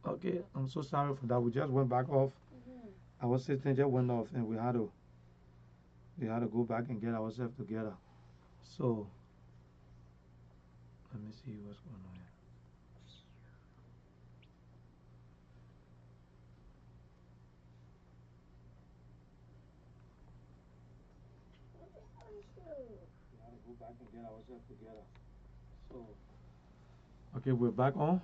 Okay, I'm so sorry for that. We just went back off. Our system just went off, and we had to go back and get ourselves together. So let me see what's going on here. We had to go back and get ourselves together. So okay, we're back on.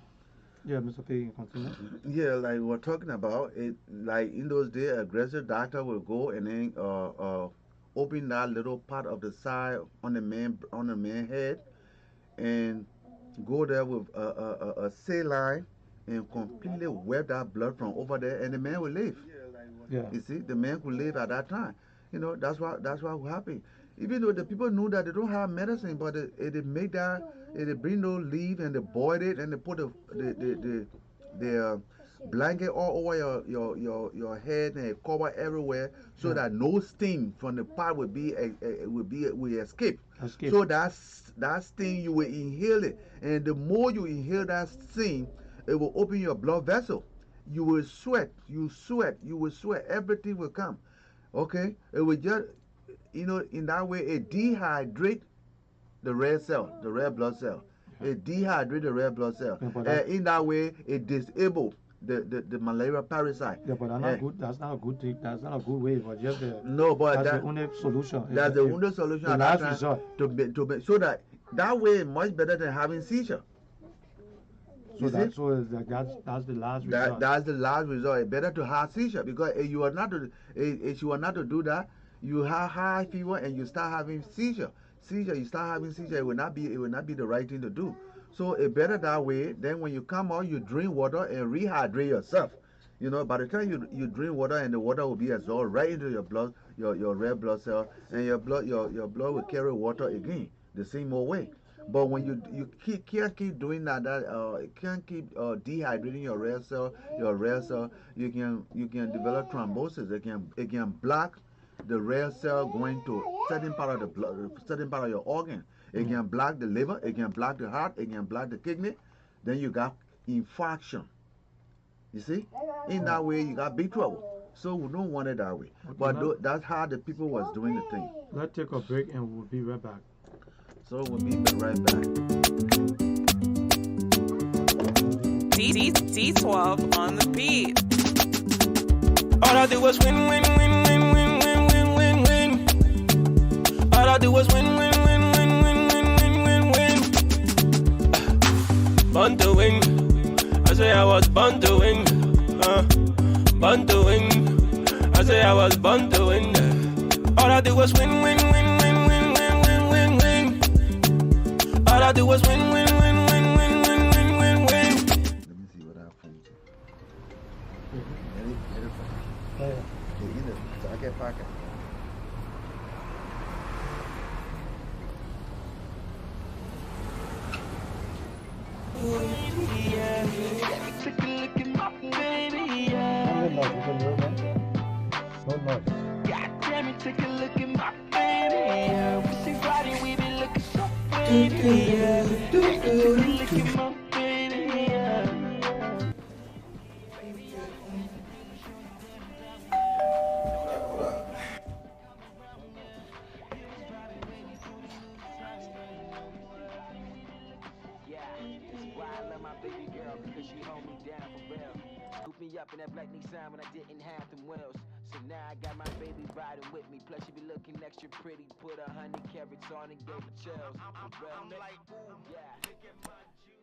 Yeah, Mr. P, you can continue. Yeah, like we're talking about it. Like in those days, aggressive doctor will go and then open that little part of the side on the man head and go there with a saline and completely wipe that blood from over there, and the man will live. Yeah. You see, the man could live at that time. That's what will happen. Even though the people knew that they don't have medicine, but they make that they bring those leaf and they boil it and they put the blanket all over your head and cover everywhere so Yeah. that no sting from the part will escape. Escape. So that sting you will inhale it, and the more you inhale that sting, it will open your blood vessel. You will sweat, you will sweat, everything will come. Okay, it will just in that way it dehydrate the red cell, the red blood cell. Yeah. It dehydrate the red blood cell, Yeah, but and in that way it disable the malaria parasite. yeah, but that's not good. That's not a good thing. That's not a good way. But just No, but that's the only solution. Is that's the only solution the at that last time resort. so that way much better than having seizure. So You see, that's the last that resort. that's the last resort. It's better to have seizure because if you are not to do that, you have high fever and you start having seizure. You start having seizure. It will not be the right thing to do. So it's better that way. Then when you come out, you drink water and rehydrate yourself. By the time you drink water and the water will be absorbed right into your blood, your red blood cell, and your blood will carry water again the same old way. But when can't keep doing that can't keep dehydrating your red cell, you can develop thrombosis. It can block the red cell going to certain part of the blood, certain part of your organ. It Yeah. can block the liver, it can block the heart, it can block the kidney. Then you got infarction. You see, in Yeah. that way you got big trouble. So we don't want it that way. Okay, But that's how the people was doing the thing. let's take a break and we'll be right back. So we'll be right back. D12 on the beat. All I do was win, win, win, win, win, win, win, win, win. All I do was win, win, win, win, win, win, win, win, win. Born to win. I say I was born to win. Born to win. I say I was born to win. All I do was win, win, win, win, win, win, win, win, win. All I do was win, win, win, win, win, win, win, win, win. Let me see what happened. Yeah. In the jacket pocket. Take a look at my baby, Don't get lost. You can hear me. Don't lost. God damn it, take a look at my baby, We see riding, we been looking so pretty, Take a look at my baby, Yeah, this is why I love my baby girl, because she hold me down for real. Scoop me up in that black Nissan when I didn't have them wheels. So now I got my baby riding with me. Plus she be looking extra pretty. Put 100 carats on and gave her chills. For real. I'm like, ooh, yeah.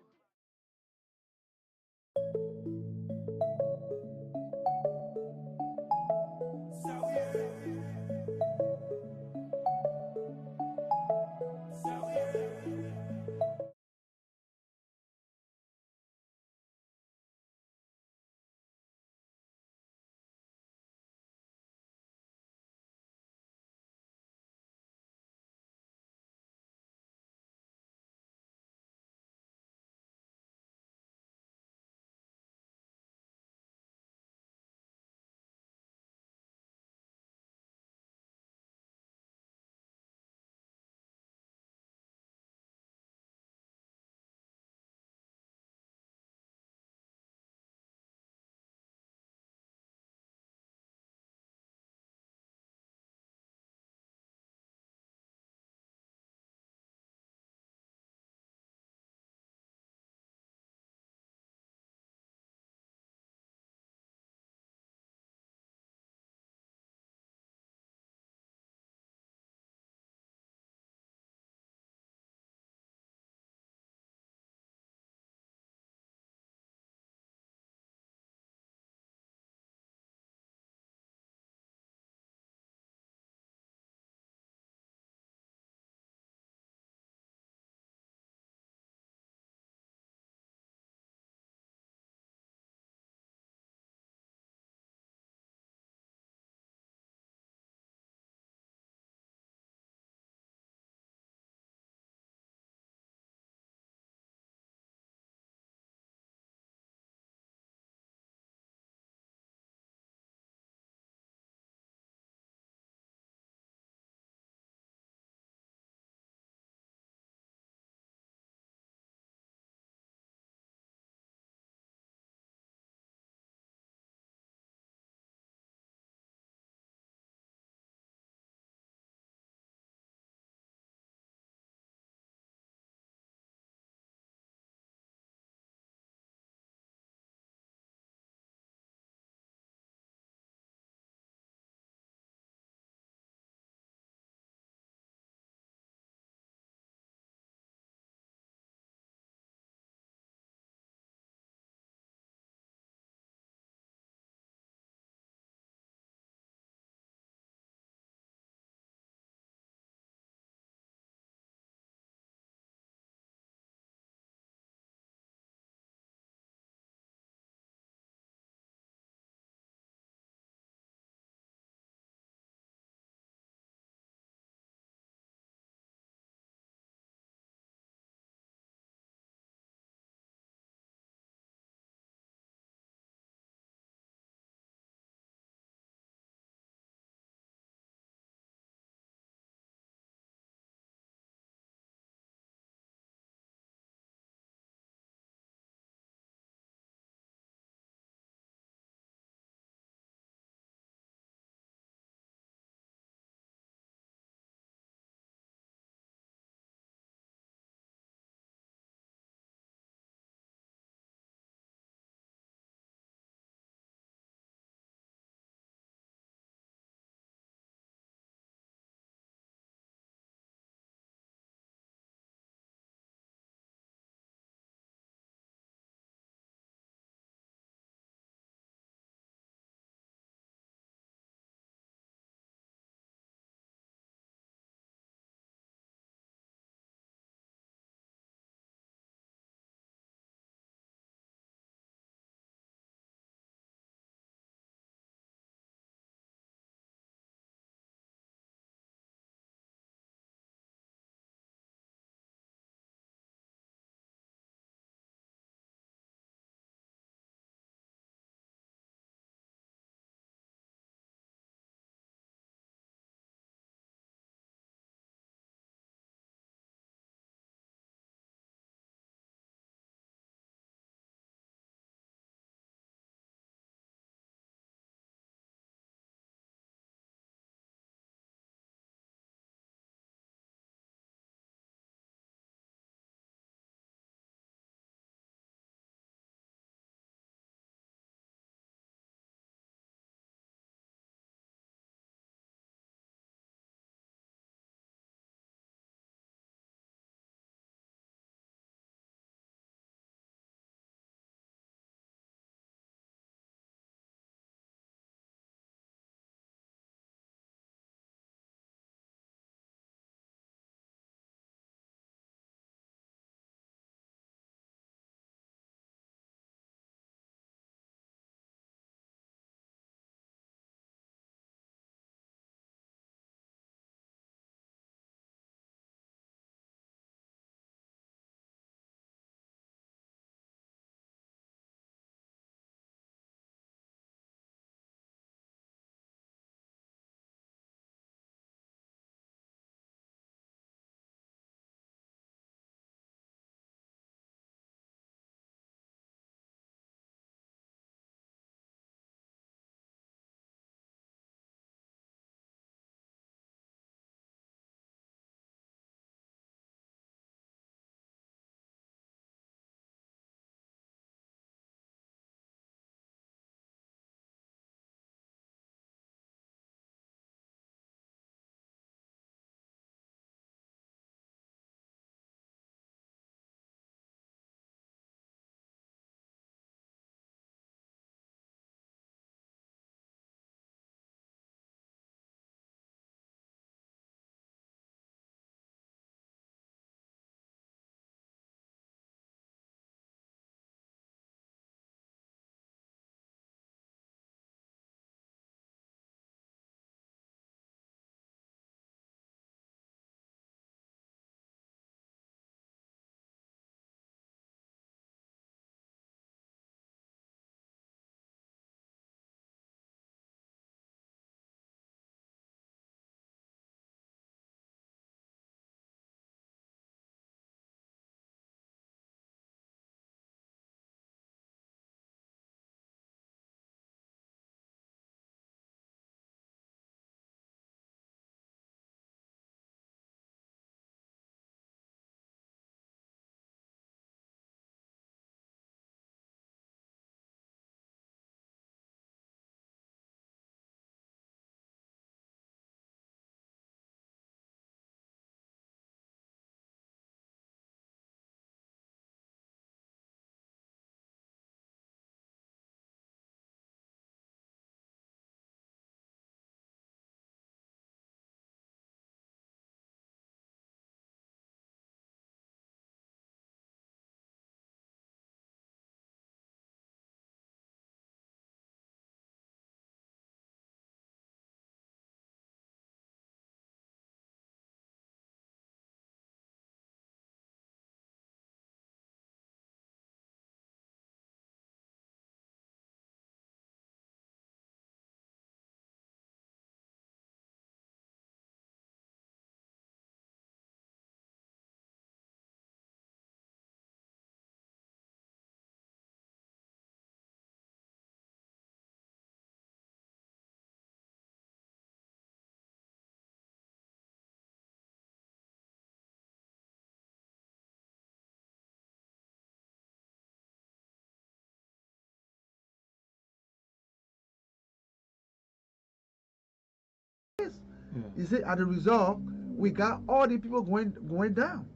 Yeah. You see, as a result, we got all the people going down.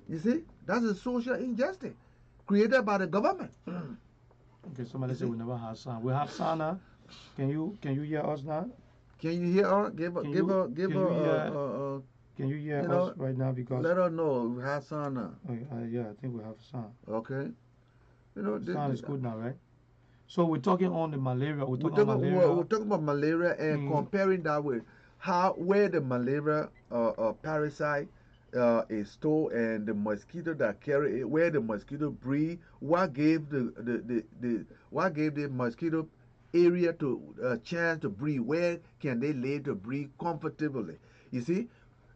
You see, that's a social injustice created by the government. Okay, somebody You said see? we never have sound. We have sound now. Can you hear us now? Can you hear her? Give her, Can give you her, give can her, you hear can you you hear us know, right now? Because let her know we have son now. yeah, I think we have sound. Okay, you know, Sound is good now, right? So we're talking on the malaria. We're we're talking on talking, malaria. we're talking about malaria and comparing that with where the malaria parasite is stored and the mosquito that carry it, where the mosquito breed, what gave what gave the mosquito area to chance to breed, where can they lay to breed comfortably. You see,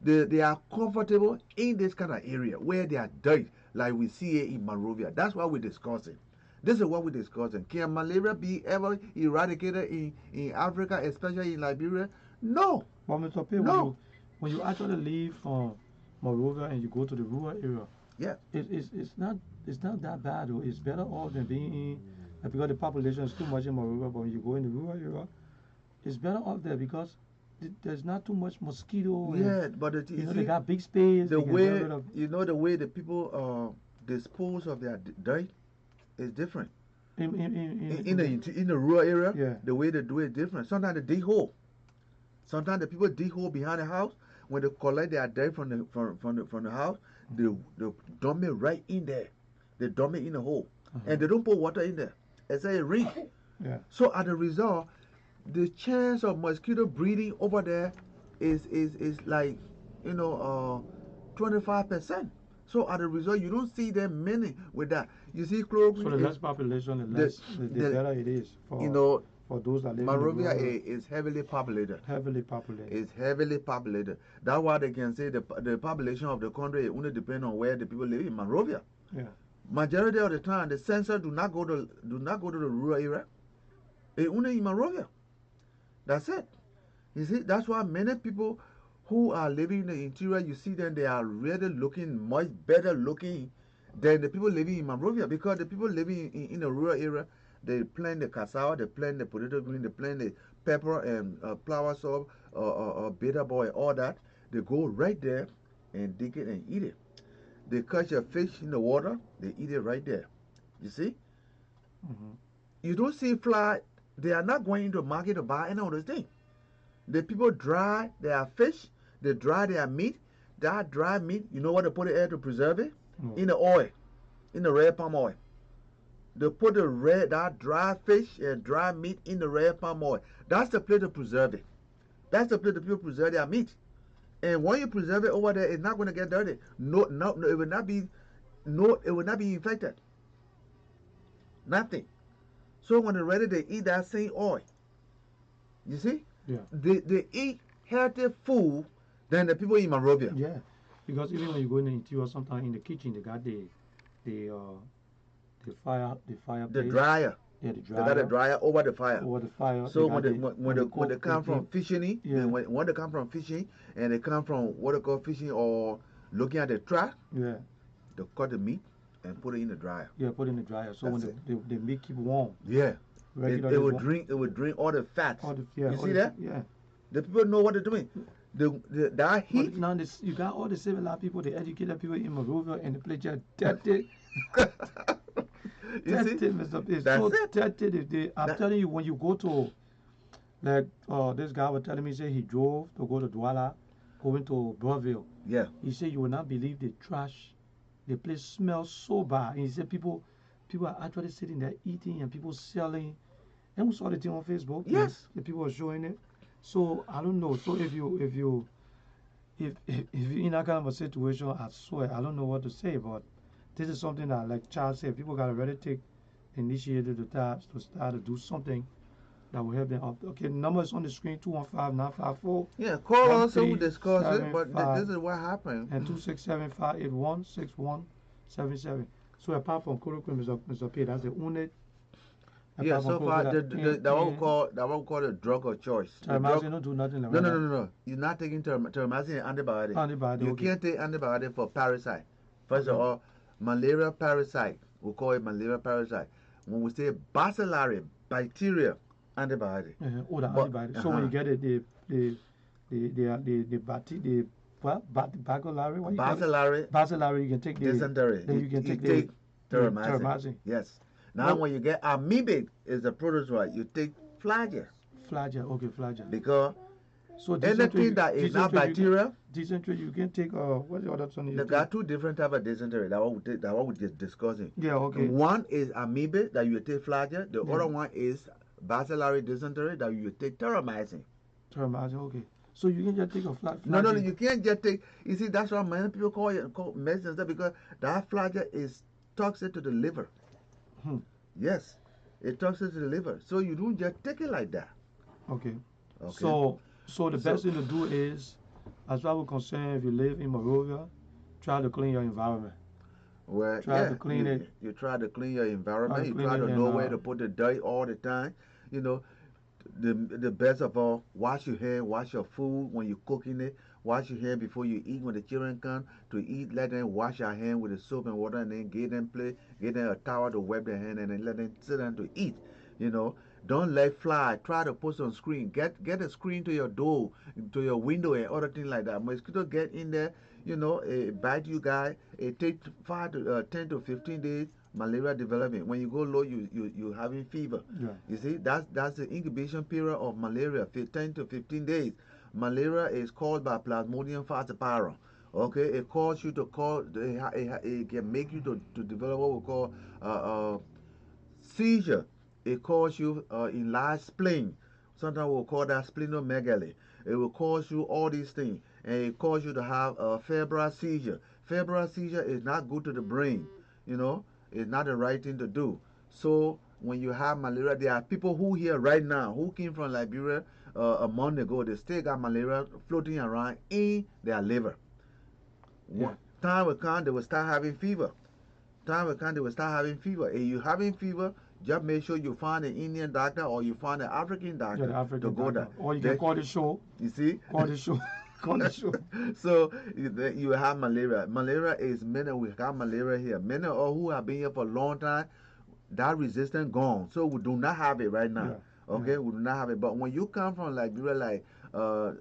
they are comfortable in this kind of area where they are dirt, like we see here in Monrovia. That's what we're discussing. This is what we're discussing. Can malaria be ever eradicated in Africa, especially in Liberia? No. But Mr. P, No. when you actually leave from Monrovia and you go to the rural area, Yeah. It's not that bad though. It's better off than being in because the population is too much in Monrovia. But when you go in the rural area, it's better off there because there's not too much mosquito. Yeah, but You know, they got big space. the They can way get rid of. the way the people dispose of their dirt is different. In the rural area, Yeah. the way they do it is different. Sometimes they dig hole. Sometimes the people dig hole behind the house. When they collect their dirt from the house, they dump it right in there. They dump it in the hole, and they don't put water in there. It's a ring. Yeah. So as a result, the chance of mosquito breeding over there is like 25%. So as a result, you don't see them many with that. You see, chloroquine. So the less population, the better it is for those that live in the Monrovia rural area. is heavily populated. Heavily populated. It's heavily populated. That's why they can say the population of the country only depends on where the people live in Monrovia. Yeah. Majority of the time, the census do not go to the rural area. They only in Monrovia. That's it. You see, that's why many people who are living in the interior, you see them, they are really looking much better looking than the people living in Monrovia, because the people living in the rural area, they plant the cassava, they plant the potato green, they plant the pepper and flower salt, bitter boy, all that. They go right there and dig it and eat it. They catch a fish in the water, they eat it right there. You see? You don't see fly. They are not going into market to buy any of those things. The people dry their fish, they dry their meat. That dry meat, you know what they put in there to preserve it? In the oil, in the red palm oil. They put that dry fish and dry meat in the red palm oil. That's the place to preserve it. That's the place the people preserve their meat. And when you preserve it over there, it's not going to get dirty. No, it will not be. No, it will not be infected. Nothing. So when they're ready, they eat that same oil. You see? Yeah. They eat healthy food than the people in Monrovia. Yeah, because even when you go in the interior, sometimes in the kitchen they got the fireplace. The dryer. Yeah, the dryer. They got a dryer over the fire. Over the fire. So when they come from fishing, yeah. when they come from fishing and they come from what they call fishing or looking at the trap, yeah, they cut the meat and put it in the dryer. Yeah, put it in the dryer. So That's when the meat keep warm. Yeah. It would drink all the fats. You see that? Yeah. The people know what they're doing. That heat. But now you got all the civilized people, the educated people in Monrovia, and the place just dirty. Dirty, Mr. It's so dirty. I'm telling you, when you go to, like, this guy was telling me, say he drove to go to Douala, going to Burville. Yeah. He said you will not believe the trash. The place smells so bad. And he said people are actually sitting there eating and people selling. And we saw the thing on Facebook. Yes. The people are showing it. So I don't know. So if you're in that kind of a situation, I swear I don't know what to say. But this is something that, like Charles said, people gotta really take initiative to start to do something that will help them up. Okay, the number is on the screen: 215-954. Yeah, call us so we discuss it. But this is what happened. And 267-581-6177. So apart from chloroquine, Mr. P, that's the only. Yeah, so far that one called the drug of choice. Terramycin don't do nothing like that. No. You're not taking terramycin antibiotic. You can't take antibiotic for parasite. First of all, malaria parasite. We call it malaria parasite. When we say bacillary bacteria antibiotic. Oh, the antibiotic. So when you get it, the the what bacillary, what you call it? Bacillary, Bacillary, you can take dysentery. then you can You take take the terramycin. terramycin. Yes. Now, Well, when you get amoebic, is the protozoa, you take flagyl. flagyl, okay, flagyl. Because So anything that is not bacteria, dysentery you can take what's the other one you they take? got two different type of dysentery. That what we just discussing. Yeah, okay. One is amoebic that you take flagyl. The Yeah. other one is bacillary dysentery that you take terramycin. Terramycin, okay. So you can just take a No, flagyl. you can't just take. You see, that's why many people call medicine because that flagyl is toxic to the liver. Hmm. Yes, it's toxic to the liver. So you don't just take it like that. Okay. Okay. So the best thing to do is, as far as we're concerned, if you live in Monrovia, try to clean your environment. Well, Try to clean it. You try to clean your environment. You clean try it to and, know where to put the dirt all the time. You know, the best of all, wash your hair, wash your food when you're cooking it. Wash your hair before you eat. When the children come to eat, let them wash their hand with the soap and water, and then get them a towel to wipe their hand, and then let them sit down to eat. You know, don't let fly. Try to put some screen. Get a screen to your door, to your window, and other things like that. Mosquito get in there. You know, bite you guys. It takes 10 to 15 days. Malaria development. When you go low, you having fever. Yeah. You see, that's the incubation period of malaria, 10 to 15 days. Malaria is caused by Plasmodium falciparum. Okay, it causes you to it can make you to develop what we call seizure. It causes you enlarged spleen. Sometimes we'll call that splenomegaly. It will cause you all these things, and it causes you to have a febrile seizure. Febrile seizure is not good to the brain. You know, it's not the right thing to do. So when you have malaria, there are people who here right now who came from Liberia a month ago. They still got malaria floating around in their liver. Yeah. Time will come, they will start having fever. Time will come, they will start having fever. If you having fever, just make sure you find an Indian doctor or you find an African doctor Yeah, the African to go doctor. there. Or you can call the show. You see? Call the show. Call the show. So you have malaria. Malaria is many. We got malaria here. Many who have been here for a long time, that resistance gone. So we do not have it right now. Yeah. Okay, Yeah. we do not have it. But when you come from Liberia, uh,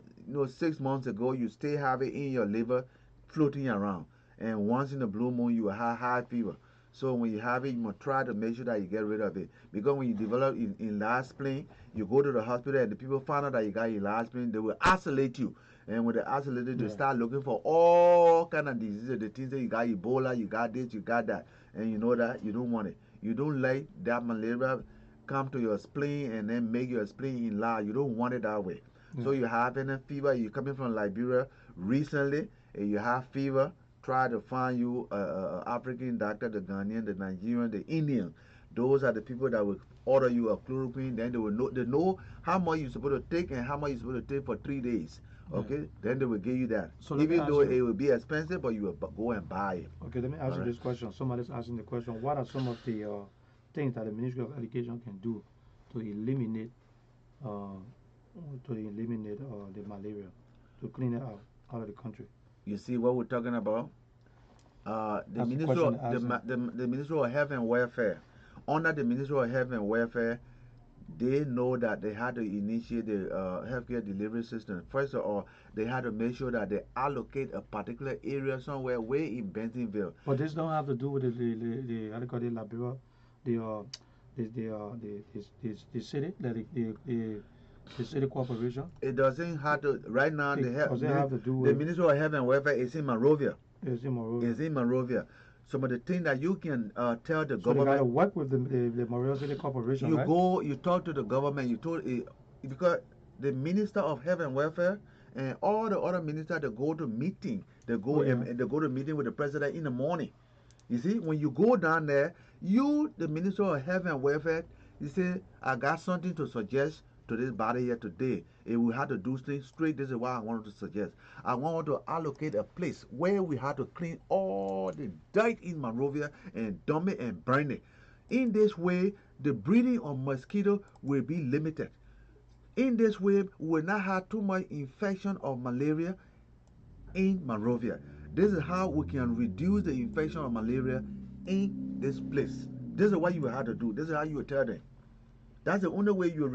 6 months ago, you still have it in your liver, floating around. And once in a blue moon, you will have high fever. So when you have it, you must try to make sure that you get rid of it. Because when you develop in large spleen, you go to the hospital and the people find out that you got enlarged spleen, they will isolate you. And when they isolate you, they start looking for all kind of diseases. The things that you got Ebola, you got this, you got that. And you know that you don't want it. You don't let that malaria come to your spleen and then make your spleen enlarge. You don't want it that way. Yeah. So you have any fever, you're coming from Liberia recently, and you have fever, try to find you a African doctor, the Ghanaian, the Nigerian, the Indian. Those are the people that will order you a chloroquine. Then they know how much you're supposed to take and how much you're supposed to take for 3 days. Okay, yeah. Then they will give you that. So even though it will be expensive, but you will go and buy it. Okay, let me ask you this question. Somebody's asking the question: what are some of the things that the Ministry of Education can do to eliminate uh, the malaria, to clean it out of the country? You see what we're talking about? The Ministry of Health and Welfare. Under the Ministry of Health and Welfare, they know that they had to initiate the healthcare delivery system. First of all, they had to make sure that they allocate a particular area somewhere way in Bentonville. But this don't have to do with the how do you call it, Liberia, the city, the city corporation. It doesn't have to. Right now, have to do the with Ministry of Health and Welfare is in Monrovia. It's in Monrovia. It's in Monrovia. Some of the things that you can tell the So government. they gotta work with the Monrovia City Corporation, You right? go, you talk to the government. You told it because the Minister of Health and Welfare and all the other ministers, they go to meeting. They go and they go to meeting with the president in the morning. You see, when you go down there, the Minister of Health and Welfare, you say, I got something to suggest to this body here today. If we had to do things straight, this is what I wanted to suggest. I want to allocate a place where we had to clean all the dirt in Monrovia and dump it and burn it. In this way, the breeding of mosquito will be limited. In this way, we will not have too much infection of malaria in Monrovia. This is how we can reduce the infection of malaria in this place. This is what you have to do. This is how you will tell them. That's the only way you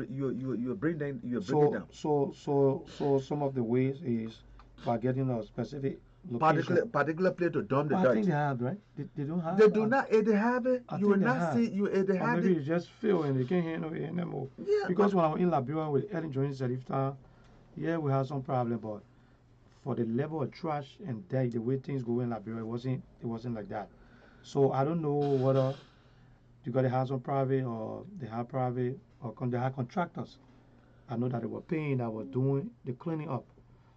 bring them, you bring it So down. so some of the ways is by getting a specific location. Particular place to dump the But I dirt. think they have, right? They don't have. They do not. If they have it, I you will think they not have. see you. If they Or have maybe it, it's just fail and they can't handle it anymore. yeah. Because when I was in Liberia with Lrtn joining Serifta, yeah, we had some problem, but for the level of trash and the way things go in Liberia, it wasn't like that. So I don't know whether because they have some private or they have private or they have contractors. I know that they were paying that were doing the cleaning up.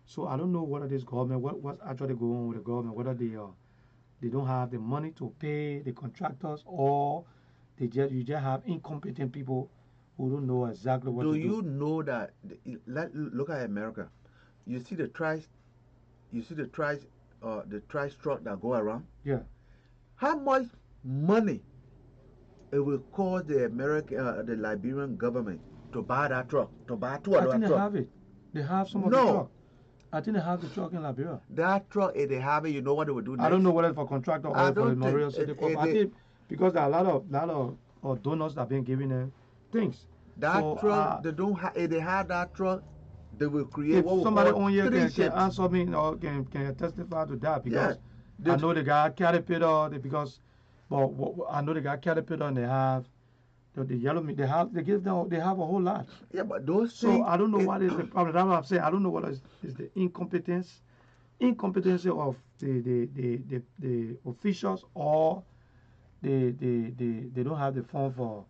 So I don't know whether this government, what's actually going on with the government, whether they don't have the money to pay the contractors or you just have incompetent people who don't know exactly what Do to do. you know that? Look at America. You see the trash. You see the trash truck that go around. Yeah. How much money it will cost the Liberian government to buy that truck, to buy two I of think that they truck? have it. They have some of the No, truck. I think they have the truck in Liberia. that truck, if they have it, you know what they will do next? I don't know whether it's for contractor I or for the don't think Noria City Corp. if I they, think because there are a lot of donors that have been giving them things. that So truck, they don't have. If they have that truck, they will create if what we somebody call on here three can shifts. answer me or can testify to that Yeah, because I they, know they got Caterpillar because I know they got Caterpillar and they have the yellow meat they have a whole lot. yeah, but those So things, I don't know it, what is the problem. That's what I'm saying. I don't know what is the incompetency of the officials or they don't have the fund for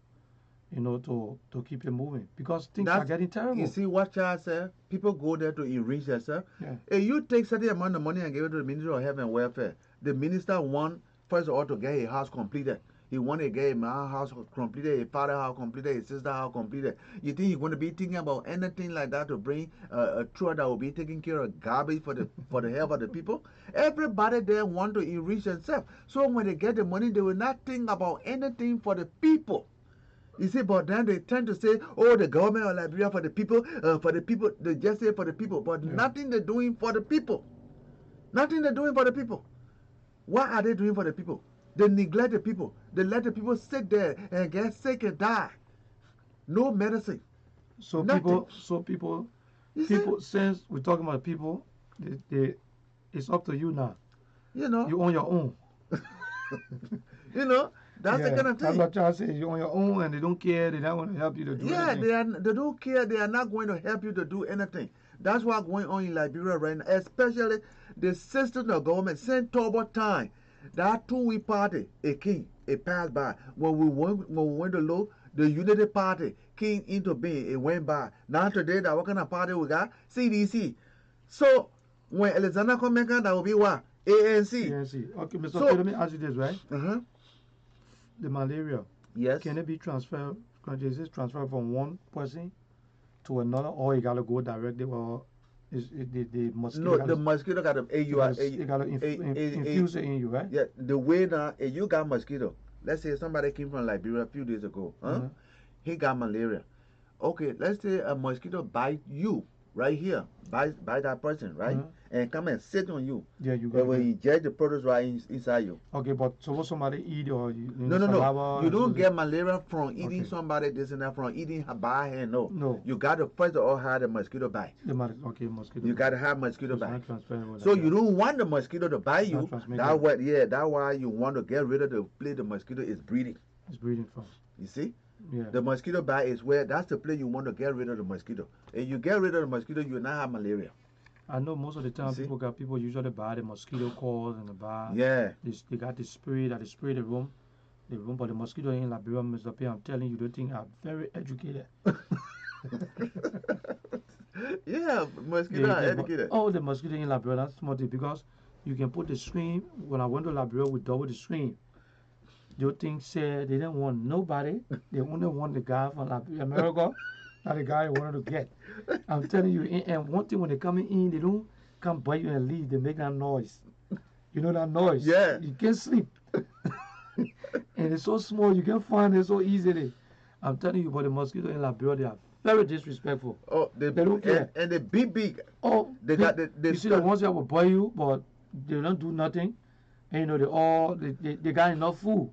to keep it moving because things are that's getting you terrible. see what Charles said. People go there to enrich themselves. Yeah. If you take certain amount of money and give it to the Ministry of Health and Welfare, the minister want first of all to get a house completed. He want to get my house completed, a father house completed, a sister house completed. You think he's going to be thinking about anything like that to bring a truck that will be taking care of garbage for the health of the people? Everybody there want to enrich themselves. So when they get the money, they will not think about anything for the people. You see, but then they tend to say, oh, the government of Liberia for the people, they just say for the people, but Yeah. nothing they're doing for the people. Nothing they're doing for the people. What are they doing for the people? They neglect the people. They let the people sit there and get sick and die. No medicine. So Nothing. You see? people since we're talking about people, it's up to you now. You know. You on your own. You know. That's the kind of That's thing. what y'all say. You're on your own and they don't care. They're not going to help you to do Yeah, anything. they don't care. They are not going to help you to do anything. That's what's going on in Liberia right now, especially the system of government. Since Turbo time, that 2 week party, a king, it passed by. When we went to low, the Unity Party came into being, it went by. Now today, that what kind of party we got? CDC. So when Alexander come back, that will be what? ANC. ANC. Okay, Mr. So, Okay, let me ask you this, right? uh-huh. The malaria, Yes. can it be transferred? Is it transferred from one person to another, or you gotta go directly, or is it the mosquito? No, the mosquito got to you gotta infuse it in you, right? yeah, the way now, if you got mosquito, let's say somebody came from Liberia a few days ago, Uh-huh. he got malaria. Okay, let's say a mosquito bite you right here, bite that person, right? Uh-huh. And come and sit on you. Yeah, you And got when it. he inject the product right inside you. Okay, but suppose somebody eat or No. saliva You don't and get malaria from eating Okay. somebody this and that, from eating a bad hand. No. No. You got to first of all have the mosquito bite. okay, mosquito. You got to have mosquito It's bite. not transferable So like you that. don't want the mosquito to bite It's not you. transmissible. That's why you want to get rid of the place the mosquito is breeding. It's breeding from. You see? Yeah. The mosquito bite is where that's the place you want to get rid of the mosquito. If you get rid of the mosquito, you will not have malaria. I know most of the time See? people usually buy the mosquito coils and the buy. Yeah. They got the spray that they spray the room, but the mosquito in Liberia, Mr. P, I'm telling you, the thing are very educated. Yeah, mosquito are educated. Oh, the mosquito in Liberia, that's small thing because you can put the screen. When I went to Liberia, we double the screen. The thing said they didn't want nobody. They only want the guy from America, not the guy they wanted to get. I'm telling you, and one thing when they come in, they don't come bite you and leave. They make that noise. You know that noise? Yeah. You can't sleep. And it's so small, you can find it so easily. I'm telling you, but the mosquito in Liberia, they are very disrespectful. Oh, They don't care. And they big. Oh, They got the you see the ones that will bite you, but they don't do nothing. And they got enough food.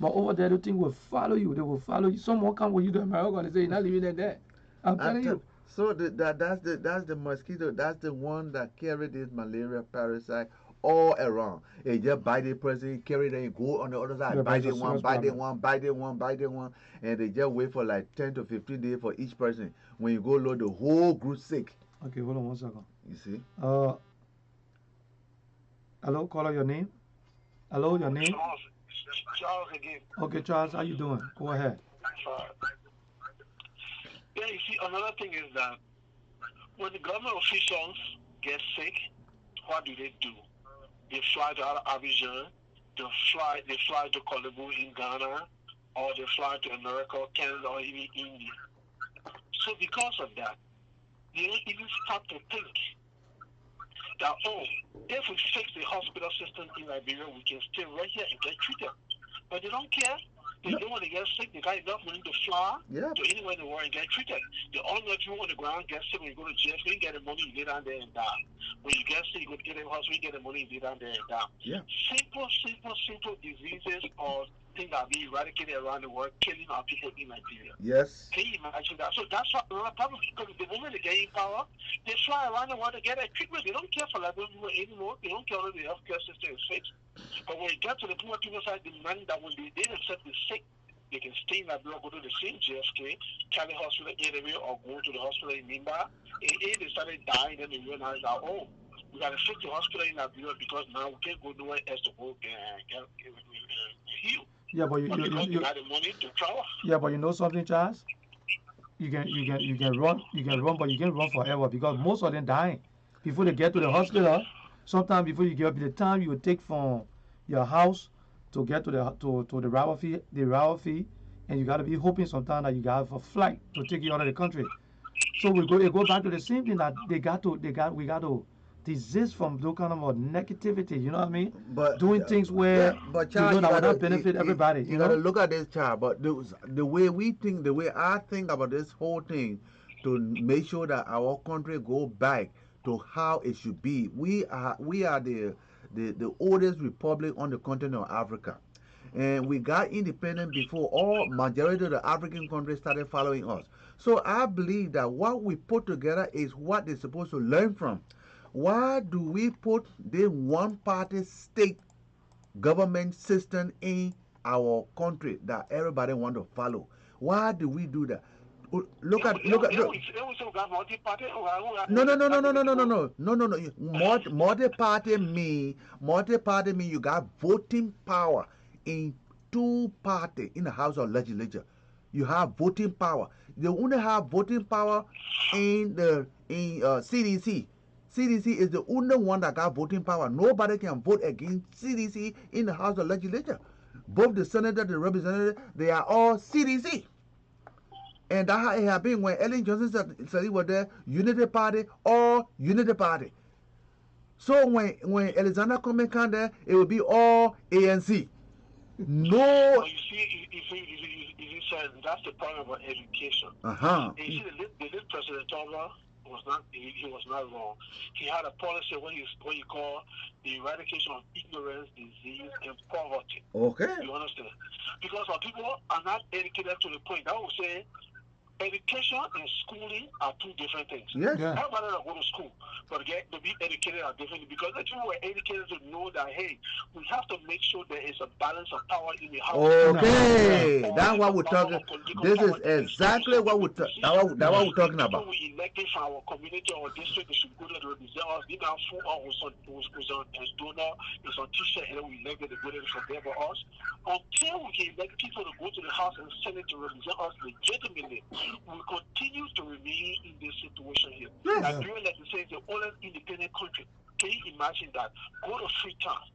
But over there, the thing will follow you. They will follow you. Someone come with you to America and they say, you're not living there. I'm telling you. So that's the mosquito. That's the one that carry this malaria parasite all around. It just bite the person, carry them, go on the other Yeah, side, but bite it's a it one, serious bite it problem. one, bite it one, bite it one, and they just wait for like 10 to 15 days for each person. When you go load, the whole group sick. Okay, hold on 1 second. You see? Uh, hello, caller, your name? Hello, your name? Charles again. Okay, Charles, how you doing? Go ahead. Yeah, you see, another thing is that when the government officials get sick, what do? They fly to Abidjan, they fly to Kolebu in Ghana, or they fly to America, Canada, or even India. So because of that, they don't even start to think that, oh, if we fix the hospital system in Liberia, we can stay right here and get treated. But they don't care. They know when they get sick, they got enough money to fly to anywhere in the world and get treated. They all know if you on the ground, get sick, when you go to jail, you get the money, you lay down there and die. When you get sick, you go to the hospital, you get the money, you lay down there and die. Yeah. Simple diseases or things that are being eradicated around the world, killing our people in Nigeria. Yes. Can you imagine that? So that's what another problem, because the moment they get in power, they fly around the world to get a treatment. They don't care for like anymore. They don't care whether the healthcare system is fixed. But when you get to the point where people start demanding that when they accept the sick, they can stay in Liberia, go to the same JFK, Cali Hospital anyway, or go to the hospital in Nimba. And if they started dying, then they realized that, oh, we got to fix the hospital in Liberia because now we can't go nowhere else to go get healed. Yeah, but But because they got the money to travel. Yeah, but you know something, Charles? You can run, but you can't run forever because most of them dying before they get to the hospital. Sometimes before you get the time you will take from your house to get to the railway fee, and you gotta be hoping sometimes that you got a flight to take you out of the country. So it go back to the same thing that we got to desist from those kind of negativity. You know what I mean? But Doing things where but you know child, that will not benefit everybody. You gotta look at this child. But the way we think, the way I think about this whole thing, to make sure that our country go back to how it should be. We are the oldest republic on the continent of Africa, and we got independent before all majority of the African countries started following us. So I believe that what we put together is what they're supposed to learn from. Why do we put the one party state government system in our country that everybody want to follow? Why do we do that? Look at no. Multi-party mean you got voting power in two party in the House of Legislature. You have voting power. They only have voting power in CDC. CDC is the only one that got voting power. Nobody can vote against CDC in the House of Legislature. Both the senator, the representative, they are all CDC. And that's how it has been when Ellen Johnson said he was there, Unity Party or Unity Party. So when Alexander Cummings come there, it will be all ANC. No. Well, you see, you said that's the problem about education. You see, the late President Obama was not wrong. He had a policy what you call the eradication of ignorance, disease, and poverty. Okay. You understand? Because our people are not educated to the point that will say education and schooling are two different things. Yes. Yeah. Everybody that go to school, but to be educated are different because the people were educated to know that hey, we have to make sure there is a balance of power in the house. Okay, that's what we're talking. This is exactly what we're talking about. People we elected from our community or district, they should go there to represent us. They now full on was on donor, is on T-shirt, and then we elected the good for them for us. Until we can elect people to go to the House and Senate to represent us legitimately, we continue to remain in this situation here. Yes. Liberia, like you say, is the oldest independent country. Can you imagine that? Go to Freetown.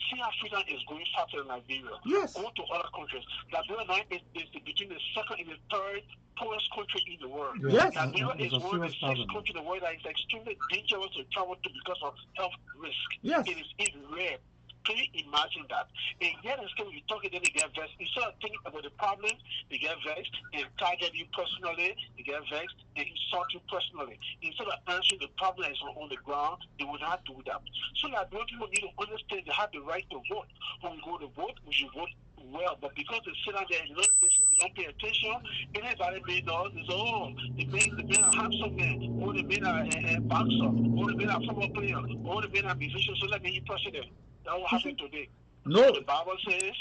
See how Freetown is going faster than Liberia. Yes. Go to other countries. Liberia now is between the second and the third poorest country in the world. Yes. Liberia is one of the 6 countries in the world that is extremely dangerous to travel to because of health risk. Yes. It is rare. Can you imagine that? And yet, instead of you talking, then they get vexed. Instead of thinking about the problem, they get vexed and target you personally. They get vexed and insult you personally. Instead of answering the problem that's on the ground, they will not do that. So that those people need to understand they have the right to vote. When we go to vote, we should vote well, but because they sit down there and don't listen, they don't pay attention, anybody may know, they say, oh, they made a handsome man, or they made a boxer, or they made a football player, or they made a musician, so let me be president. That's what happened today. No. So the Bible says,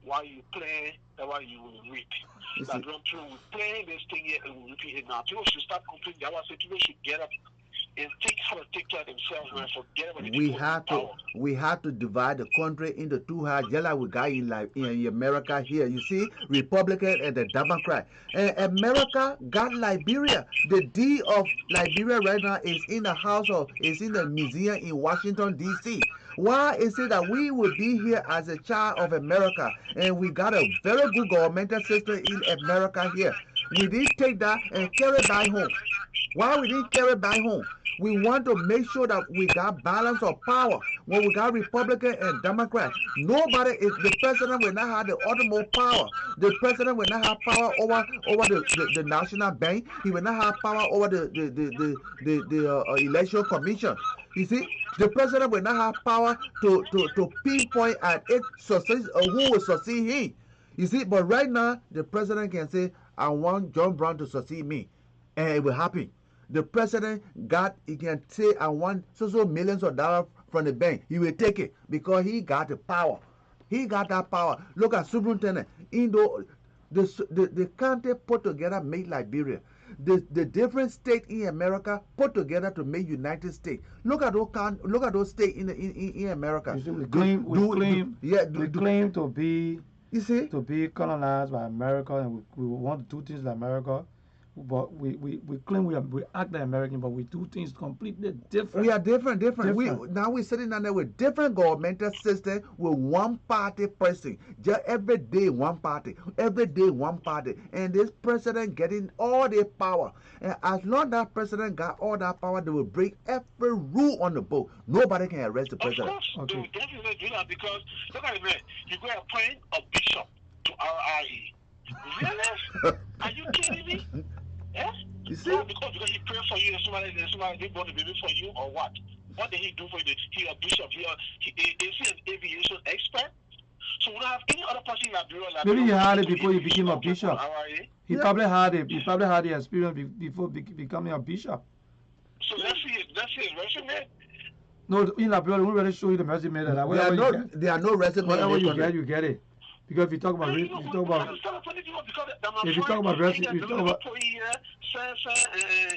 while you play, that's why you will reap. Like when people will play this thing here and will repeat it now. People should start complaining. That's why I say people should get up and think how to take care of themselves and forget about the people we have to divide the country into two halves, just like we got in America here. You see, Republican and the Democrat. And America got Liberia. The D of Liberia right now is in the museum in Washington D.C. Why is it that we will be here as a child of America and we got a very good governmental system in America here? We didn't take that and carry it back home. Why we didn't carry it back home? We want to make sure that we got balance of power. When we got Republican and Democrat, the president will not have the ultimate power. The president will not have power over the national bank. He will not have power over the election commission. You see, the president will not have power to pinpoint at it succeed or who will succeed him. You see, but right now the president can say, I want John Brown to succeed me, and it will happen. The president he can say, I want so millions of dollars from the bank. He will take it because he got the power. He got that power. Look at superintendent. The county put together make Liberia. The different states in America put together to make United States. Look at those states in America. You see, we claim to be, you see, to be colonized by America, and we want to do things like America. But we claim we act like American, but we do things completely different. We are different. Now we're sitting down there with different governmental system with one party person. Just every day one party, and this president getting all the power. And as long as that president got all that power, they will break every rule on the book. Nobody can arrest the president. Of course, they will definitely do that because look at it, man. You go appoint a bishop to RIE. Really? Are you kidding me? Yeah? You see? Because he prayed for you and somebody did want to believe for you or what? What did he do for you? He a bishop. Is he an aviation expert? So we don't have any other person in Liberia. Maybe he had it before he became a bishop. He probably had it. He probably had the experience before becoming a bishop. So let's see his resume. No, in Liberia, we already show you the resume. There are no resume. Whatever you get it. Because if you talk about resume, you talk about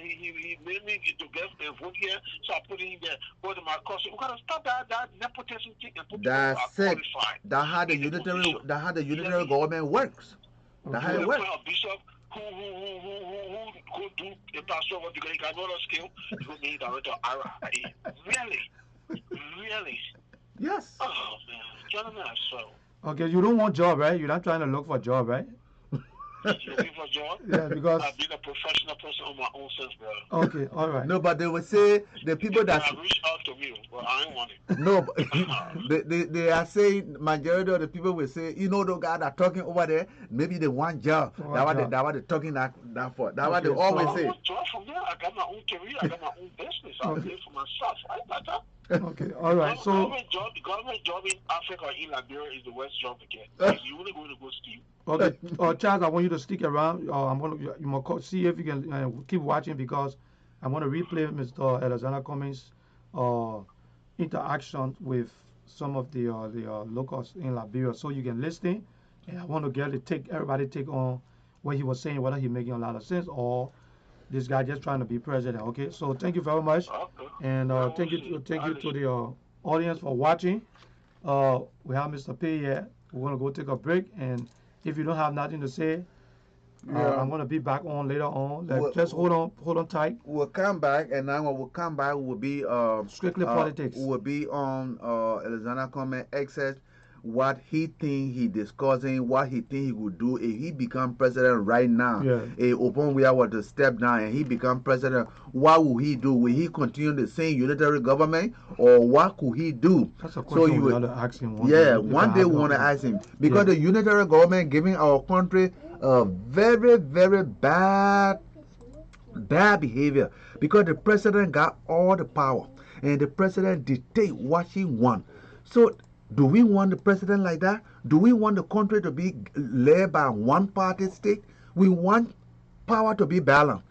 he made me to get a vote here, so I put it in there. But my cousin, we gotta stop that nepotism thing and put that's it. That how the unitary government works. That's how it works. A bishop who could do a pastor because he got no skill, he would be director of RIE. Really? Yes. Oh man, gentlemen, so. Okay, you don't want job, right? You're not trying to look for a job, right? Looking for a job? Yeah, because I've been a professional person on my own sense, brother. Okay, all right. No, but they would say the people that reach out to me, but I ain't want it. No, but they are saying majority of the people will say, you know, those guys that are talking over there, maybe they want job. That's what they're talking that for. That's what they always say. I want job from there. I got my own career. I got my own business. I'll pay for myself. I got that. Okay, all right. So the government job in Africa, in Liberia, is the worst job to get. You only going to go steal. Okay, Charles, I want you to stick around. You must see if you can keep watching because I want to replay Mr. Alexander Cummings' interaction with some of the locals in Liberia, so you can listen. And I want to get everybody take on what he was saying, whether he's making a lot of sense or this guy just trying to be president. Okay, so thank you very much, and thank you to the audience for watching. We have Mr. P here. We're gonna go take a break, and if you don't have nothing to say, I'm gonna be back on later on. Just hold on tight. We'll come back, and now when we come back, we'll be strictly politics. We'll be on Alexander Comment excess. What he think he discussing, what he think he would do if he become president right now. If Openwea were to step down and he become president, what will he do? Will he continue the same unitary government, or what could he do? That's a question you want to ask him. One day we want to ask him because the unitary government giving our country a very, very bad behavior because the president got all the power and the president dictate what he want. So do we want the president like that? Do we want the country to be led by one party state? We want power to be balanced.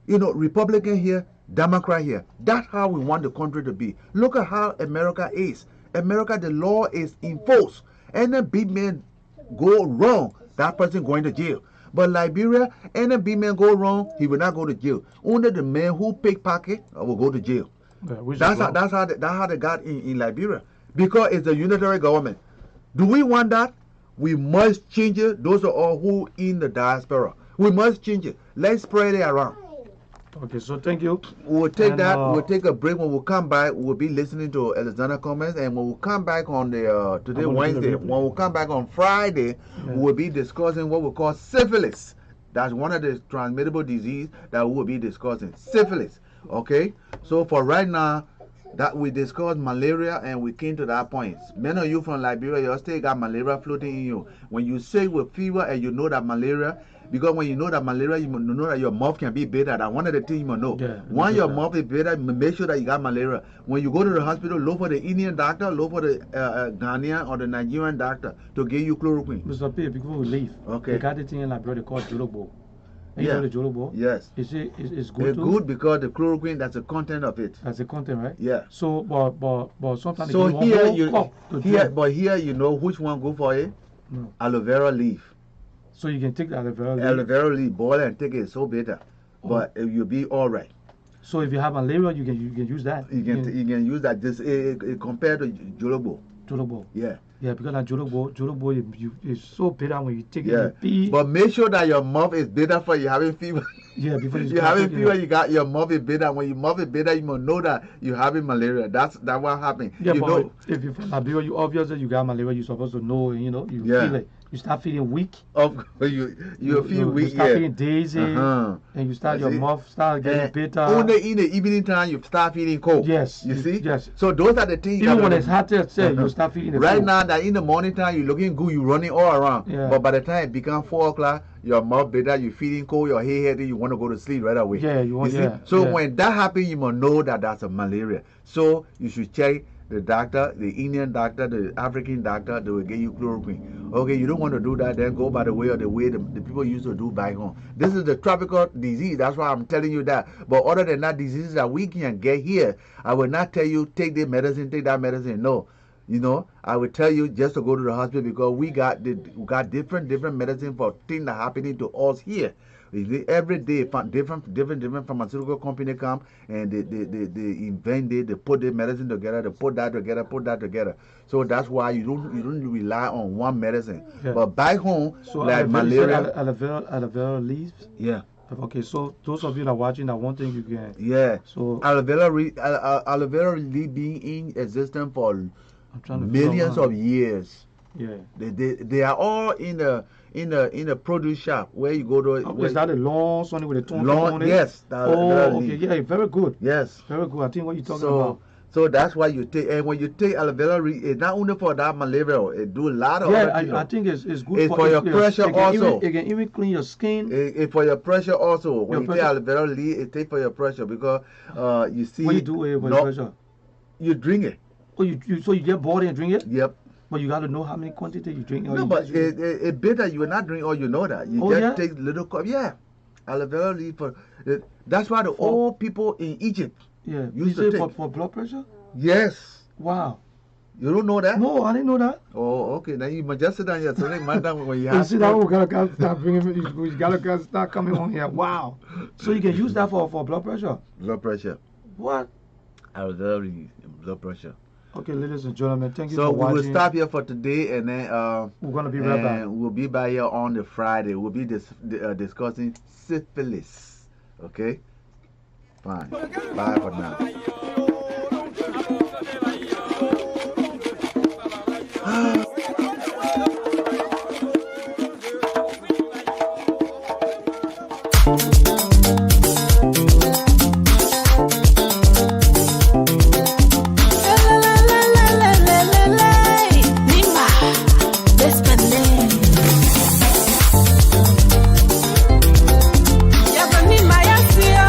Republican here, Democrat here. That's how we want the country to be. Look at how America is. America, the law is enforced. Any big man go wrong, that person going to jail. But Liberia, any big man go wrong, he will not go to jail. Only the man who pickpocket will go to jail. Yeah, that's how they got in Liberia. Because it's a unitary government. Do we want that? We must change it. Those are all who in the diaspora. We must change it. Let's spread it around. Okay, so thank you. We'll take that. We'll take a break. When we come back, we'll be listening to Alexander comments. And when we come back on the today Wednesday, when we come back on Friday, we'll be discussing what we call syphilis. That's one of the transmittable diseases that we'll be discussing. Syphilis. Okay. So for right now, that we discussed malaria and we came to that point. Many of you from Liberia, you still got malaria floating in you. When you sick with fever and you know that malaria, because when you know that malaria, you know that your mouth can be better. That's one of the things you must know. Yeah, when your mouth is better, make sure that you got malaria. When you go to the hospital, look for the Indian doctor, look for the Ghanaian or the Nigerian doctor to give you chloroquine. Mr. P, before we leave, they got the thing in Liberia called Jolobo. You know the Jolobo? Yes. It's good It's too? good because the chloroquine, that's the content of it. That's the content, right? Yeah. So, but sometimes so here here, you know which one go for it? No. Aloe vera leaf. So you can take the aloe vera leaf? Aloe vera leaf, boil and take it, so better. But you'll be all right. So if you have malaria, you can use that? You can use that. Just compared to Jolobo. Jolobo? Yeah. Yeah, because that Jolobo is so bitter when you take it. Yeah. But make sure that your mouth is bitter for you having fever. Yeah, before you having fever, you got your mouth is bitter. When your mouth is bitter, you must know that you having malaria. That's what happened. Yeah, but if you from Liberia, you obviously you got malaria. You're supposed to know. You feel it. You start feeling weak. You feel weak. You start feeling dizzy, and you start your mouth start getting bitter. Only in the evening time you start feeling cold. Yes. You see. Yes. So those are the things. Even when it's hot to say, you start feeling the right cold. now that in the morning time you're looking good, you're running all around. Yeah. But by the time it becomes 4 o'clock, your mouth bitter, you're feeling cold, your head heavy, you want to go to sleep right away. Yeah, you see. So when that happens, you must know that that's a malaria. So you should check the doctor, the Indian doctor, the African doctor. They will give you chloroquine. Okay, you don't want to do that, then go by the way the people used to do back home. This is the tropical disease. That's why I'm telling you that. But other than that, diseases that we can get here, I will not tell you take this medicine, take that medicine. No. I will tell you just to go to the hospital because we got different medicine for things that are happening to us here. Every day, different pharmaceutical company come and they invent it. They put the medicine together. They put that together. So that's why you don't rely on one medicine. Yeah. But back home, so like malaria, aloe vera leaves. Yeah. Okay, so those of you that are watching, that one thing you can. Yeah. So aloe vera leaf being in existence for millions of years. Yeah. They are all in the produce shop where you go to. Is that a long something with a tongue on it? Yes. Okay. Yeah, very good. Yes. Very good. I think what you're talking about. So that's why you take, and when you take aloe vera, it's not only for that malaria, it do a lot of other things. I think it's good it's for your pressure also. It can even clean your skin. It's for your pressure also. When you take aloe vera leaf, it takes for your pressure because you see. What you do with your pressure? You drink it. Oh, so you get bored and drink it? Yep. But you got to know how many quantity you drink. No, but it's better you will not drink all, you know that. You just take little cup. Yeah. Aloe vera leaf. That's why the old people in Egypt used to take. For blood pressure? Yes. Wow. You don't know that? No, I didn't know that. Oh, okay. Then you must just sit down here. So next time when you have. Sit down, we gotta start bringing. We gotta start coming on here. Wow. So you can use that for blood pressure. Blood pressure. What? Aloe vera leaf, blood pressure. Okay, ladies and gentlemen, thank you for watching. So we will stop here for today, and then we're gonna be right back. We'll be back here on the Friday. We'll be discussing syphilis. Okay. Fine. Bye for now. Yago ni mayasio,